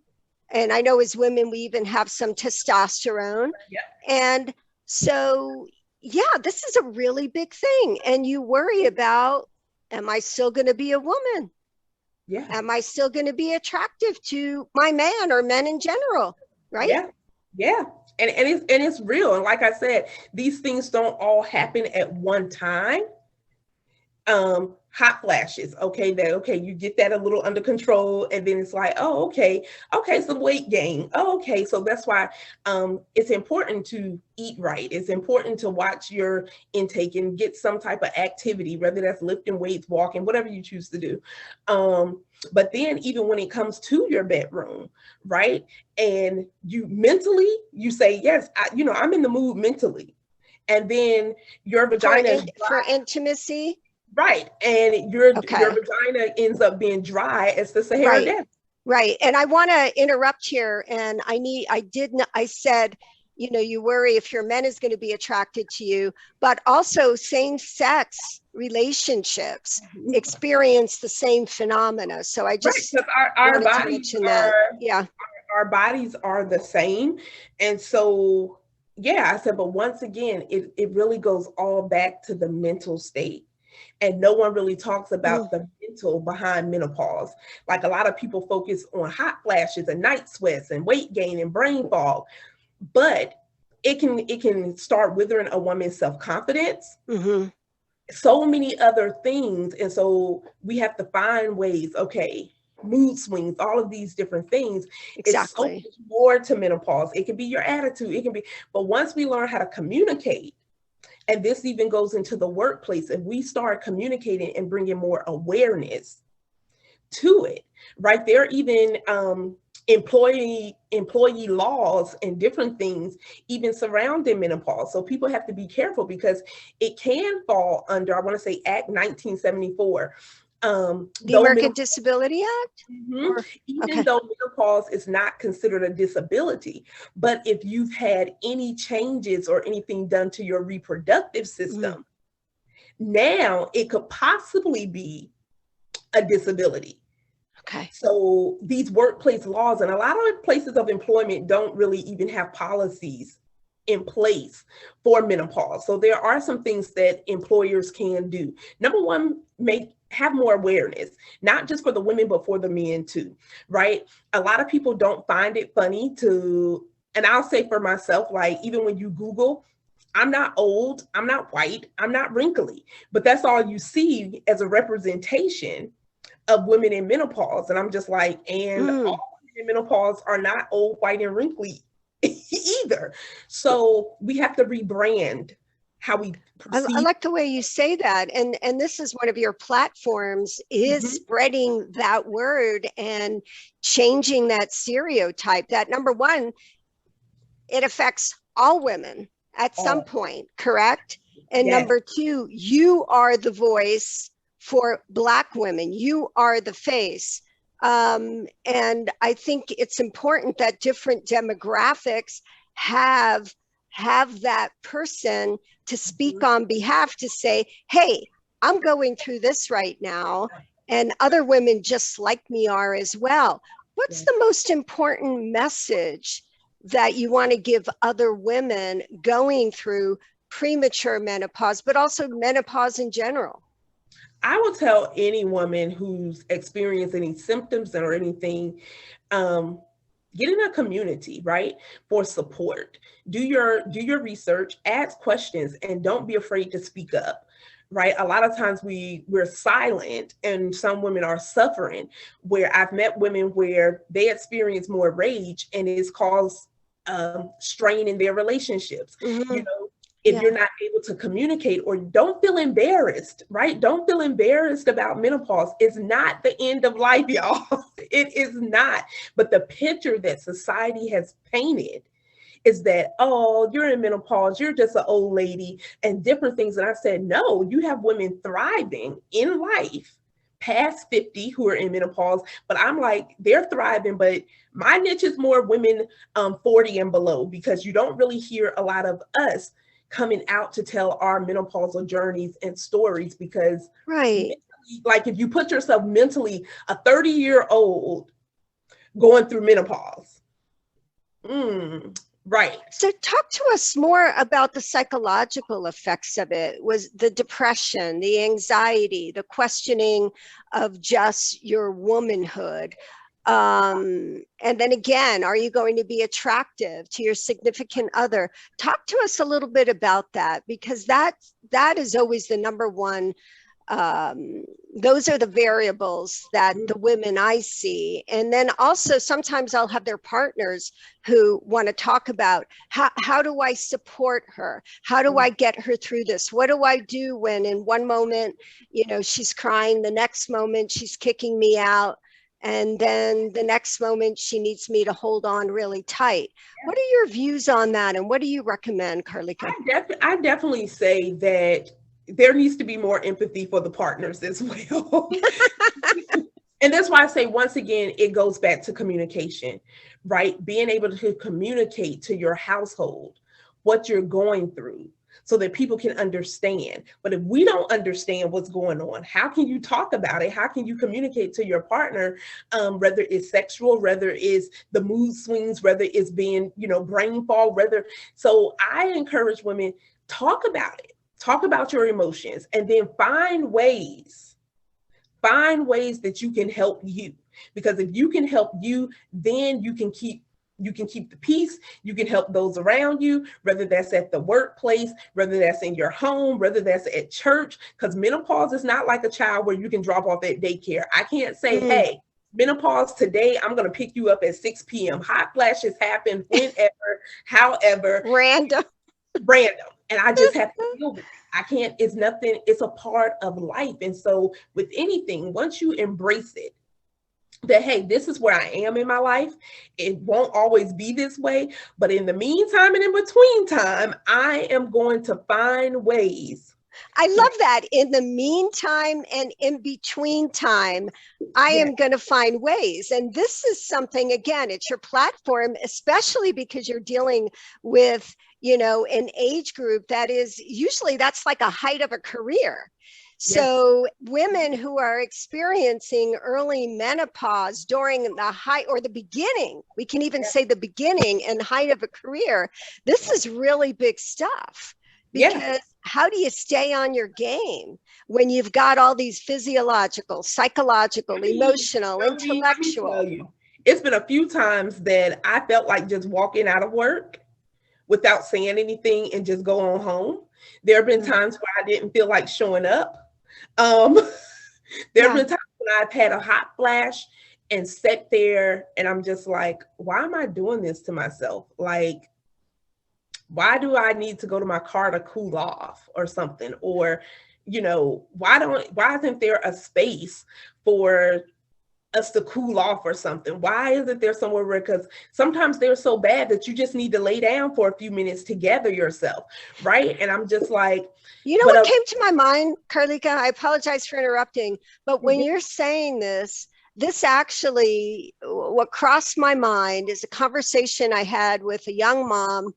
And I know as women, we even have some testosterone. Yeah. And so, yeah, this is a really big thing. And you worry about, am I still going to be a woman? Yeah. Am I still going to be attractive to my man or men in general? Right. Yeah. Yeah. And it's real. And like I said, these things don't all happen at one time. Hot flashes. Okay, you get that a little under control, and then it's like, oh, okay, some weight gain. Oh, okay, so that's why it's important to eat right. It's important to watch your intake and get some type of activity, whether that's lifting weights, walking, whatever you choose to do. But then even when it comes to your bedroom, right, and you mentally, you say, yes, I'm in the mood mentally, and then your vagina for intimacy. Right. And your vagina ends up being dry as the Sahara Desert. Right. And I want to interrupt here. And I said, you worry if your man is going to be attracted to you, but also same sex relationships experience the same phenomena. So I just our bodies our bodies are the same. And so, I said, but once again, it really goes all back to the mental state. And no one really talks about the mental behind menopause. Like a lot of people focus on hot flashes and night sweats and weight gain and brain fog, but it can start withering a woman's self-confidence. Mm-hmm. So many other things. And so we have to find ways, mood swings, all of these different things. Exactly. It's so much more to menopause. It can be your attitude. But once we learn how to communicate, and this even goes into the workplace, if we start communicating and bringing more awareness to it, right? There are even employee laws and different things even surrounding menopause. So people have to be careful because it can fall under, I want to say, Act 1974. The American Disability Act? Mm-hmm. Even though menopause is not considered a disability, but if you've had any changes or anything done to your reproductive system, now it could possibly be a disability. Okay. So these workplace laws, and a lot of places of employment don't really even have policies in place for menopause. So there are some things that employers can do. Number one, have more awareness, not just for the women, but for the men too, right? A lot of people don't find it funny to, and I'll say for myself, like even when you Google, I'm not old, I'm not white, I'm not wrinkly, but that's all you see as a representation of women in menopause. And I'm just like, and all women in menopause are not old, white, and wrinkly either. So we have to rebrand how we perceive. I like the way you say that. And this is one of your platforms, is spreading that word and changing that stereotype that, number one, it affects all women at some point, correct? And number two, you are the voice for Black women. You are the face. And I think it's important that different demographics have that person to speak on behalf, to say, hey, I'm going through this right now, and other women just like me are as well. What's the most important message that you want to give other women going through premature menopause, but also menopause in general? I will tell any woman who's experienced any symptoms or anything, get in a community, right, for support. Do your research, ask questions, and don't be afraid to speak up, right? A lot of times we're silent, and some women are suffering, where I've met women where they experience more rage and it's caused strain in their relationships. You know, if you're not able to communicate, or don't feel embarrassed, right? Don't feel embarrassed about menopause. It's not the end of life, y'all. It is not. But the picture that society has painted is that, oh, you're in menopause, you're just an old lady, and different things. And I said, no, you have women thriving in life past 50 who are in menopause, but I'm like, they're thriving, but my niche is more women 40 and below, because you don't really hear a lot of us coming out to tell our menopausal journeys and stories, because like if you put yourself mentally, a 30-year-old going through menopause, right. So talk to us more about the psychological effects of it. Was the depression, the anxiety, the questioning of just your womanhood? And then again, are you going to be attractive to your significant other? Talk to us a little bit about that, because that is always the number one. Those are the variables that the women I see. And then also sometimes I'll have their partners who want to talk about how do I support her? How do I get her through this? What do I do when in one moment, you know, she's crying, the next moment she's kicking me out, and then the next moment she needs me to hold on really tight? What are your views on that? And what do you recommend, Carlika? I definitely say that there needs to be more empathy for the partners as well. And that's why I say, once again, it goes back to communication, right? Being able to communicate to your household what you're going through so that people can understand. But if we don't understand what's going on, how can you talk about it? How can you communicate to your partner, whether it's sexual, whether it's the mood swings, whether it's being, you know, brain fog, so I encourage women, talk about it. Talk about your emotions, and then find ways that you can help you. Because if you can help you, then you can keep the peace. You can help those around you, whether that's at the workplace, whether that's in your home, whether that's at church. Because menopause is not like a child where you can drop off at daycare. I can't say, hey, menopause today, I'm going to pick you up at 6 p.m. Hot flashes happen whenever, however. Random. And I just have to deal with it. I can't, it's nothing, it's a part of life. And so with anything, once you embrace it, that, hey, this is where I am in my life. It won't always be this way, but in the meantime and in between time, I am going to find ways. I love that. In the meantime and in between time, I am going to find ways. And this is something, again, it's your platform, especially because you're dealing with, you know, an age group that is usually, that's like a height of a career. So women who are experiencing early menopause during the height or the beginning, we can even say the beginning and height of a career, this is really big stuff. because how do you stay on your game when you've got all these physiological, psychological, emotional, intellectual? Let me tell you, it's been a few times that I felt like just walking out of work without saying anything and just go on home. There have been times where I didn't feel like showing up. There have been times when I've had a hot flash and sat there and I'm just like, why am I doing this to myself? Like, why do I need to go to my car to cool off or something? Or, you know, why isn't there a space for us to cool off or something? Why isn't there somewhere where, because sometimes they're so bad that you just need to lay down for a few minutes to gather yourself, right? And I'm just like, you know what came to my mind, Carlika? I apologize for interrupting, but when you're saying this actually, what crossed my mind is a conversation I had with a young mom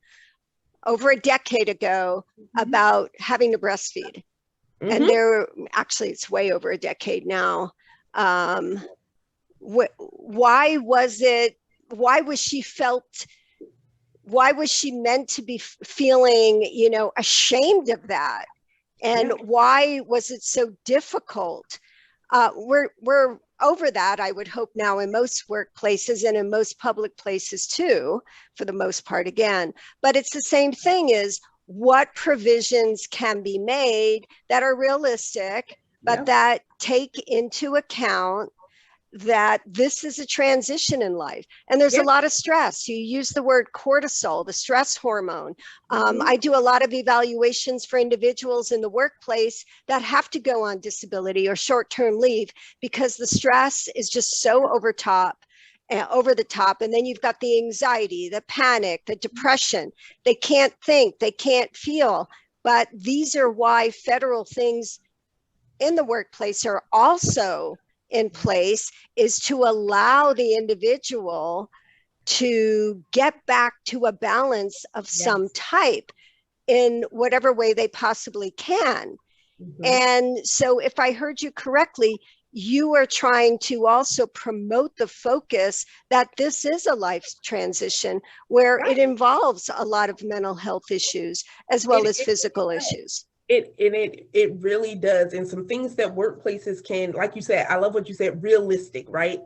over a decade ago about having to breastfeed. And actually, it's way over a decade now. Why was she meant to be feeling, you know, ashamed of that? And why was it so difficult? We're over that, I would hope now, in most workplaces and in most public places too, for the most part, again. But it's the same thing, is what provisions can be made that are realistic, but that take into account that this is a transition in life, and there's a lot of stress. You use the word cortisol, the stress hormone. I do a lot of evaluations for individuals in the workplace that have to go on disability or short-term leave because the stress is just so over the top. And then you've got the anxiety, the panic, the depression. They can't think, they can't feel. But these are why federal things in the workplace are also in place, is to allow the individual to get back to a balance of some type in whatever way they possibly can. And so if I heard you correctly, you are trying to also promote the focus that this is a life transition where it involves a lot of mental health issues as well as physical issues. It really does. And some things that workplaces can, like you said, I love what you said, realistic, right?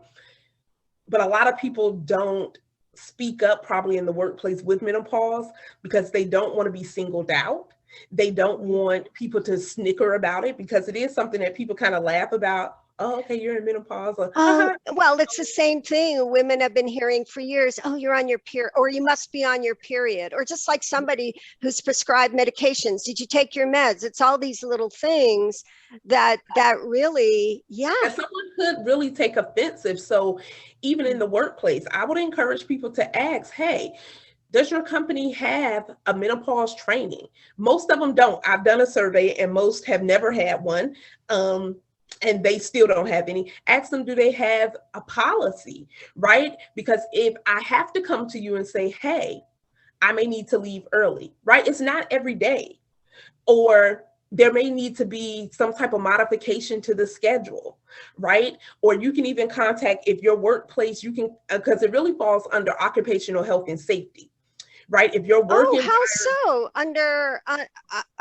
But a lot of people don't speak up probably in the workplace with menopause because they don't want to be singled out. They don't want people to snicker about it because it is something that people kind of laugh about. Oh, okay, you're in menopause. Or, well, it's the same thing women have been hearing for years. Oh, you're on your period, or you must be on your period, or just like somebody who's prescribed medications. Did you take your meds? It's all these little things that really, that someone could really take offensive. So even in the workplace, I would encourage people to ask, hey, does your company have a menopause training? Most of them don't. I've done a survey and most have never had one. And they still don't have any. Ask them, do they have a policy, right? Because if I have to come to you and say, hey, I may need to leave early, right? It's not every day. Or there may need to be some type of modification to the schedule, right? Or you can even contact, if your workplace, you can, because it really falls under occupational health and safety. Right? If you're working. Oh, how so? Under,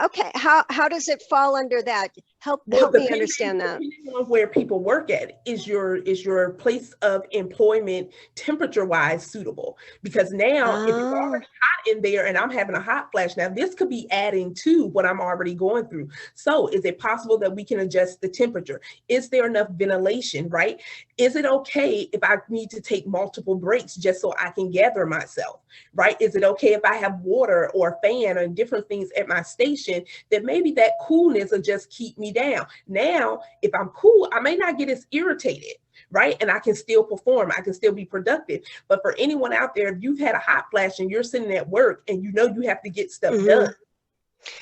okay. How does it fall under that? Help me understand that. Depending on where people work at, is your place of employment temperature-wise suitable? Because now, if it's already hot in there and I'm having a hot flash, now this could be adding to what I'm already going through. So is it possible that we can adjust the temperature? Is there enough ventilation, right? Is it okay if I need to take multiple breaks just so I can gather myself, right? Is it okay if I have water or a fan or different things at my station that maybe that coolness will just keep me down? Now, if I'm cool, I may not get as irritated, right? And I can still perform, I can still be productive. But for anyone out there, if you've had a hot flash and you're sitting at work and you know you have to get stuff done.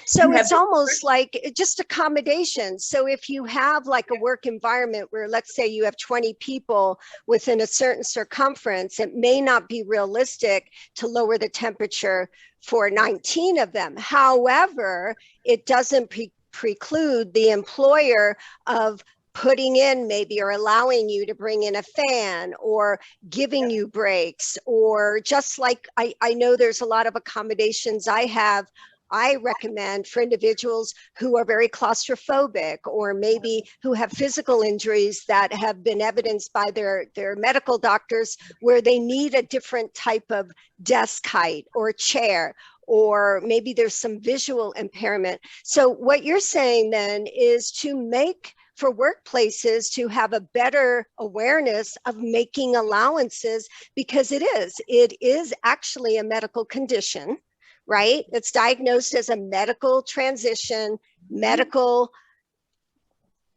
So it's almost like just accommodation. So if you have like a work environment where, let's say you have 20 people within a certain circumference, it may not be realistic to lower the temperature for 19 of them. However, it doesn't preclude the employer of putting in maybe, or allowing you to bring in a fan or giving you breaks, or just like I know there's a lot of accommodations I have I recommend for individuals who are very claustrophobic, or maybe who have physical injuries that have been evidenced by their medical doctors, where they need a different type of desk height or chair, or maybe there's some visual impairment. So what you're saying then is to make for workplaces to have a better awareness of making allowances, because it is actually a medical condition, right? It's diagnosed as a medical transition, medical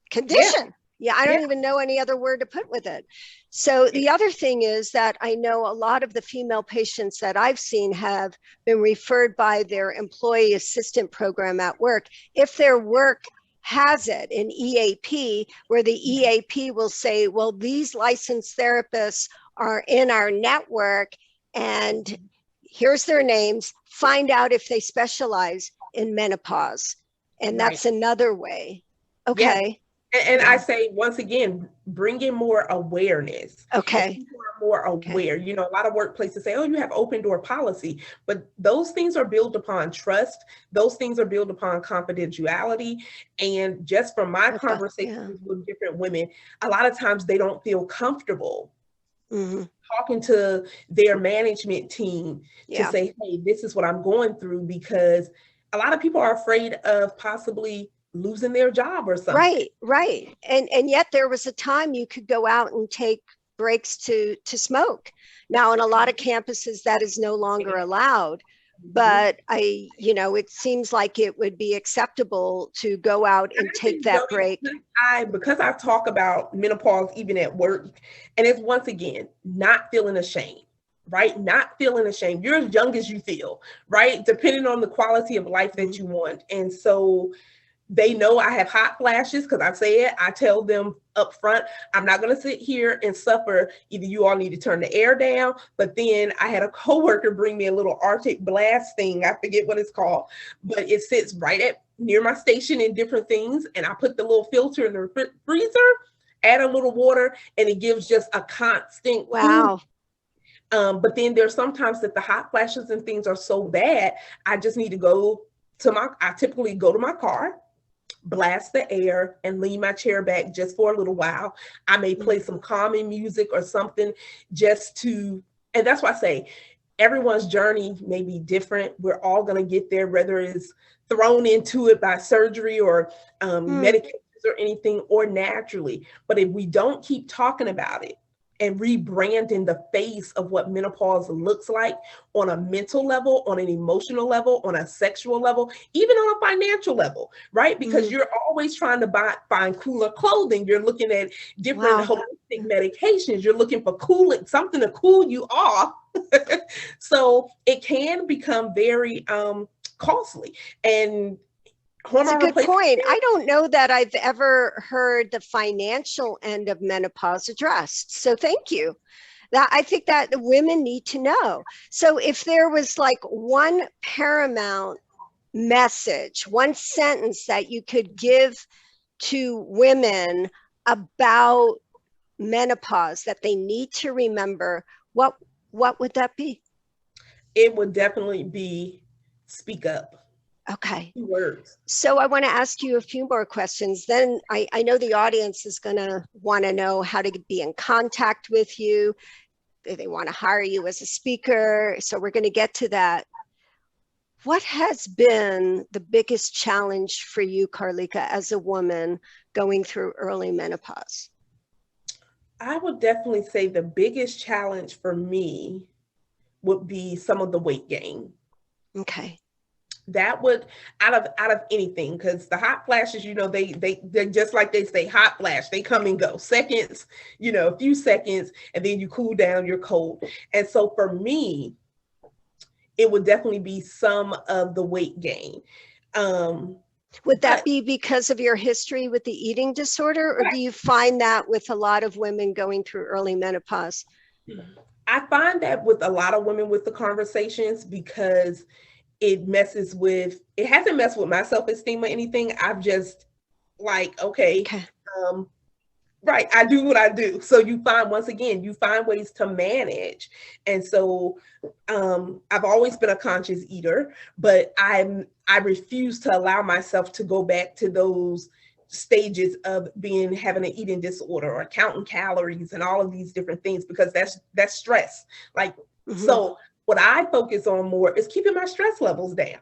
condition. Yeah, I don't even know any other word to put with it. So the other thing is that I know a lot of the female patients that I've seen have been referred by their employee assistant program at work. If their work has it in EAP, where the EAP will say, well, these licensed therapists are in our network and here's their names, find out if they specialize in menopause. And that's another way. Okay. And I say, once again, bring in more awareness. Okay. People are more aware. You know, a lot of workplaces say, oh, you have open door policy, but those things are built upon trust. Those things are built upon confidentiality. And just from my conversations with different women, a lot of times they don't feel comfortable talking to their management team to say, hey, this is what I'm going through, because a lot of people are afraid of possibly losing their job or something. Right. And yet there was a time you could go out and take breaks to smoke. Now, in a lot of campuses, that is no longer allowed. But it seems like it would be acceptable to go out and take that break. Because I talk about menopause even at work, and it's, once again, not feeling ashamed. Right? Not feeling ashamed. You're as young as you feel, right? Depending on the quality of life that you want. And so they know I have hot flashes, because I tell them up front, I'm not going to sit here and suffer. Either you all need to turn the air down. But then I had a coworker bring me a little Arctic blast thing. I forget what it's called, but it sits right near my station in different things. And I put the little filter in the freezer, add a little water, and it gives just a constant. Wow. But then there's sometimes that the hot flashes and things are so bad, I just need to I typically go to my car, blast the air, and lean my chair back just for a little while. I may play some calming music or something and that's why I say everyone's journey may be different. We're all going to get there, whether it's thrown into it by surgery or medications or anything, or naturally. But if we don't keep talking about it and rebranding the face of what menopause looks like on a mental level, on an emotional level, on a sexual level, even on a financial level, right? Because you're always trying to find cooler clothing. You're looking at different holistic medications. You're looking for something to cool you off. So it can become very costly. And that's a good point. I don't know that I've ever heard the financial end of menopause addressed. So thank you. I think that the women need to know. So if there was like one paramount message, one sentence that you could give to women about menopause that they need to remember, what would that be? It would definitely be speak up. Okay. Words. So I want to ask you a few more questions. Then I know the audience is going to want to know how to be in contact with you. They want to hire you as a speaker. So we're going to get to that. What has been the biggest challenge for you, Carlika, as a woman going through early menopause? I would definitely say the biggest challenge for me would be some of the weight gain. Okay. That would, out of anything, because the hot flashes, they're just like they say, hot flash, they come and go, seconds, a few seconds, and then you cool down, you're cold. And so for me, it would definitely be some of the weight gain. Would that be because of your history with the eating disorder, or do you find that with a lot of women going through early menopause? I find that with a lot of women with the conversations, because it hasn't messed with my self-esteem or anything. I've just like, okay. Right. I do what I do. So you find, once again, you find ways to manage. And so I've always been a conscious eater, but I refuse to allow myself to go back to those stages of having an eating disorder or counting calories and all of these different things, because that's stress. Like, so what I focus on more is keeping my stress levels down.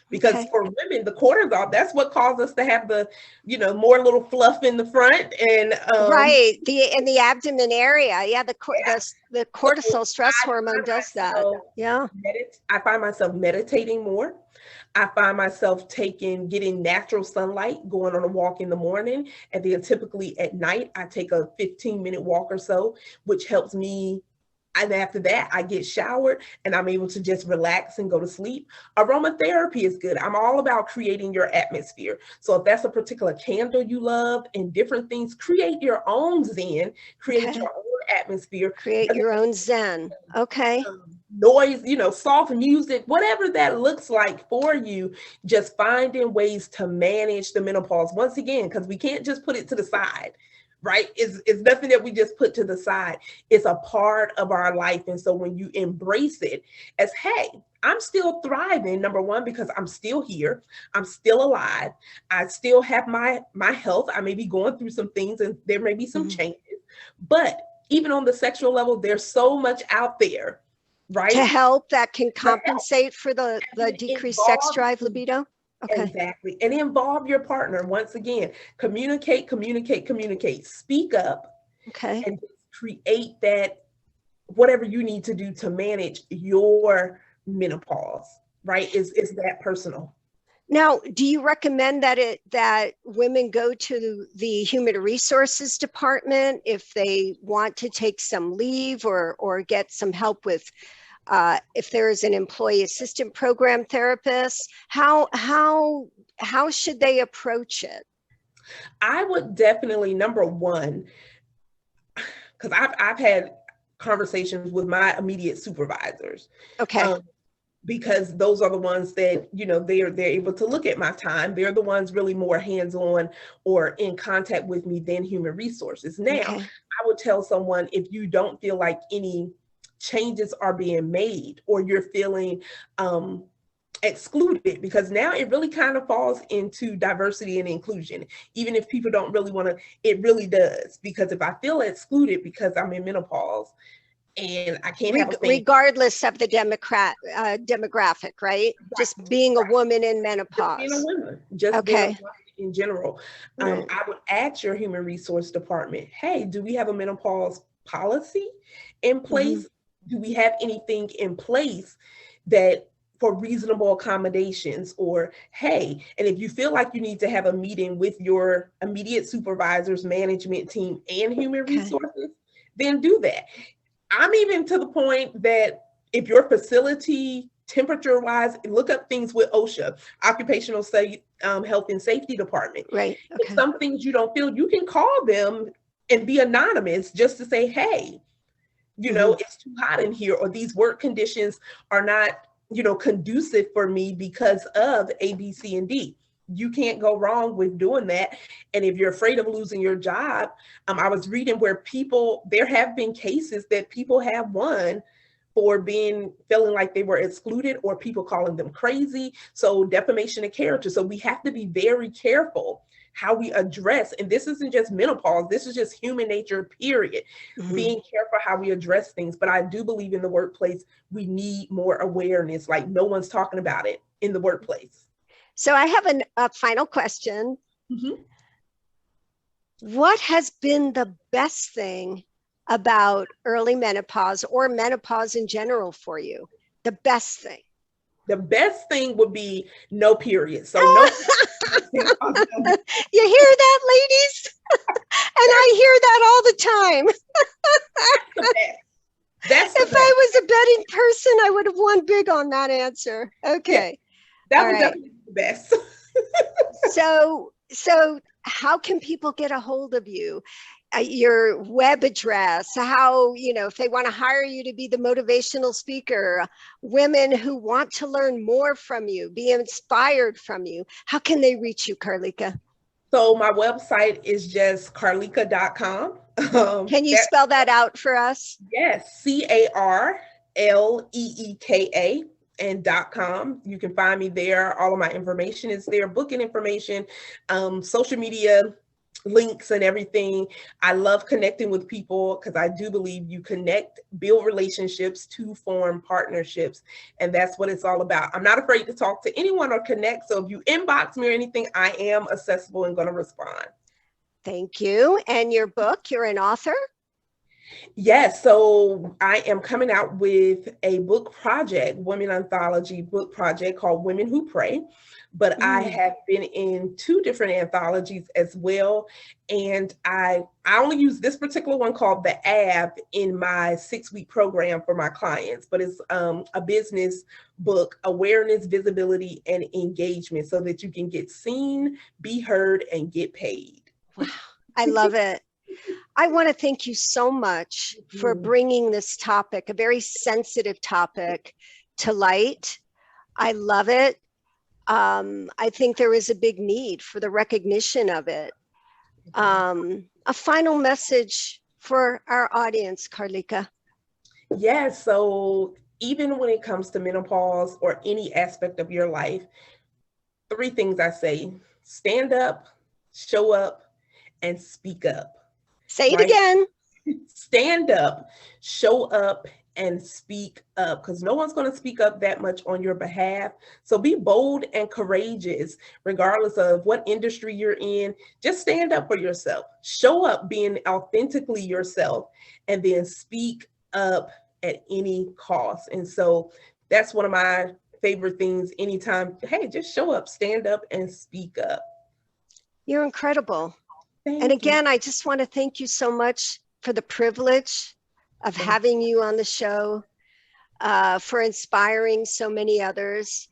Because for women, the cortisol, that's what causes us to have the, more little fluff in the front and right, in the abdomen area. Yeah, the cortisol stress hormone does that. Yeah. I find myself meditating more. I find myself getting natural sunlight, going on a walk in the morning, and then typically at night I take a 15-minute walk or so, which helps me. And after that, I get showered and I'm able to just relax and go to sleep. Aromatherapy is good. I'm all about creating your atmosphere. So if that's a particular candle you love and different things, create your own zen, create your own atmosphere. Create your own zen. Okay. Noise, soft music, whatever that looks like for you, just finding ways to manage the menopause. Once again, because we can't just put it to the side. Right? It's nothing that we just put to the side. It's a part of our life. And so when you embrace it as, hey, I'm still thriving, number one, because I'm still here. I'm still alive. I still have my health. I may be going through some things and there may be some changes. But even on the sexual level, there's so much out there, right? To help that can compensate for the decreased sex drive, libido. Okay. Exactly. And involve your partner. Once again, communicate, speak up. Okay. And create that, whatever you need to do to manage your menopause, right? Is that personal. Now, do you recommend that women go to the human resources department if they want to take some leave or get some help with if there is an employee assistant program therapist? How should they approach it? I would definitely, number one, because I've had conversations with my immediate supervisors. Okay. Because those are the ones that, they're able to look at my time. They're the ones really more hands-on or in contact with me than human resources. Now, I would tell someone, if you don't feel like any changes are being made or you're feeling excluded, because now it really kind of falls into diversity and inclusion. Even if people don't really want to, it really does. Because if I feel excluded because I'm in menopause and I can't have a thing, regardless of the demographic, right? Just being a woman in menopause. Just being a woman, just being a woman in general. I would ask your human resource department, hey, do we have a menopause policy in place? Do we have anything in place that for reasonable accommodations? Or, hey, and if you feel like you need to have a meeting with your immediate supervisors, management team, and human resources, then do that. I'm even to the point that if your facility, temperature-wise, look up things with OSHA, Occupational Health and Safety Department. Right. Okay. If some things you don't feel, you can call them and be anonymous just to say, hey, it's too hot in here, or these work conditions are not, conducive for me because of A, B, C, and D. You can't go wrong with doing that. And if you're afraid of losing your job, I was reading where there have been cases that people have won for feeling like they were excluded, or people calling them crazy. So defamation of character. So we have to be very careful how we address, and this isn't just menopause, this is just human nature, period. Being careful how we address things. But I do believe in the workplace, we need more awareness. Like, no one's talking about it in the workplace. So I have a final question. What has been the best thing about early menopause or menopause in general for you? The best thing? The best thing would be no period. So no. You hear that, ladies? And I hear that all the time. If I was a betting person, I would have won big on that answer. Okay. Yeah, that would definitely be the best. So how can people get a hold of you? Your web address, how, if they want to hire you to be the motivational speaker, women who want to learn more from you, be inspired from you, how can they reach you, Carleeka? So my website is just carleeka.com. Can you spell that out for us? Yes, CARLEEKA and .com. You can find me there. All of my information is there, booking information, social media links and everything. I love connecting with people because I do believe you connect, build relationships to form partnerships. And that's what it's all about. I'm not afraid to talk to anyone or connect. So if you inbox me or anything, I am accessible and going to respond. Thank you. And your book, you're an author? Yes, so I am coming out with a book project, women anthology book project called Women Who Pray. But I have been in 2 different anthologies as well. And I only use this particular one called The Ab in my 6-week program for my clients. But it's a business book, awareness, visibility, and engagement so that you can get seen, be heard, and get paid. Wow, I love it. I want to thank you so much for bringing this topic, a very sensitive topic, to light. I love it. I think there is a big need for the recognition of it. A final message for our audience, Carleeka. Yes, so even when it comes to menopause or any aspect of your life, 3 things I say: stand up, show up, and speak up. Say it again. Stand up, show up, and speak up, because no one's going to speak up that much on your behalf. So be bold and courageous, regardless of what industry you're in. Just stand up for yourself. Show up being authentically yourself, and then speak up at any cost. And so that's one of my favorite things anytime. Hey, just show up, stand up, and speak up. You're incredible. Thank and again, you. I just want to thank you so much for the privilege of having you on the show, for inspiring so many others.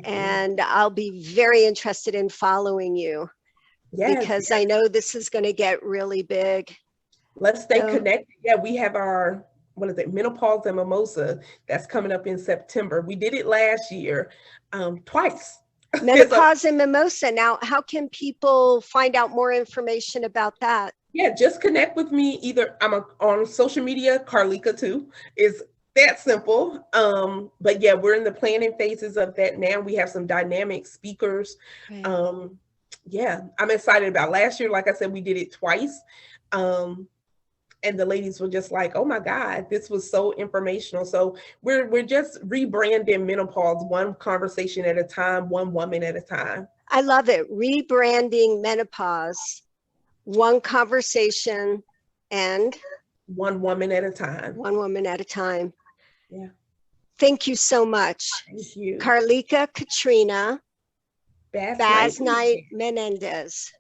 And I'll be very interested in following you, because I know this is going to get really big. Let's stay connected. Yeah, we have our, Menopause and Mimosa that's coming up in September. We did it last year, twice. Menopause and Mimosa. Now, how can people find out more information about that? Yeah, just connect with me. Either I'm on social media, Carleeka too. Is that simple. But yeah, we're in the planning phases of that now. We have some dynamic speakers. Right. Yeah, I'm excited about last year. Like I said, we did it twice. And the ladies were just like, oh my God, this was so informational. So we're just rebranding menopause, one conversation at a time, one woman at a time. I love it. Rebranding menopause, one conversation and one woman at a time. One woman at a time. Yeah. Thank you so much. Thank you. Carleeka Katrina Basnight Menendez.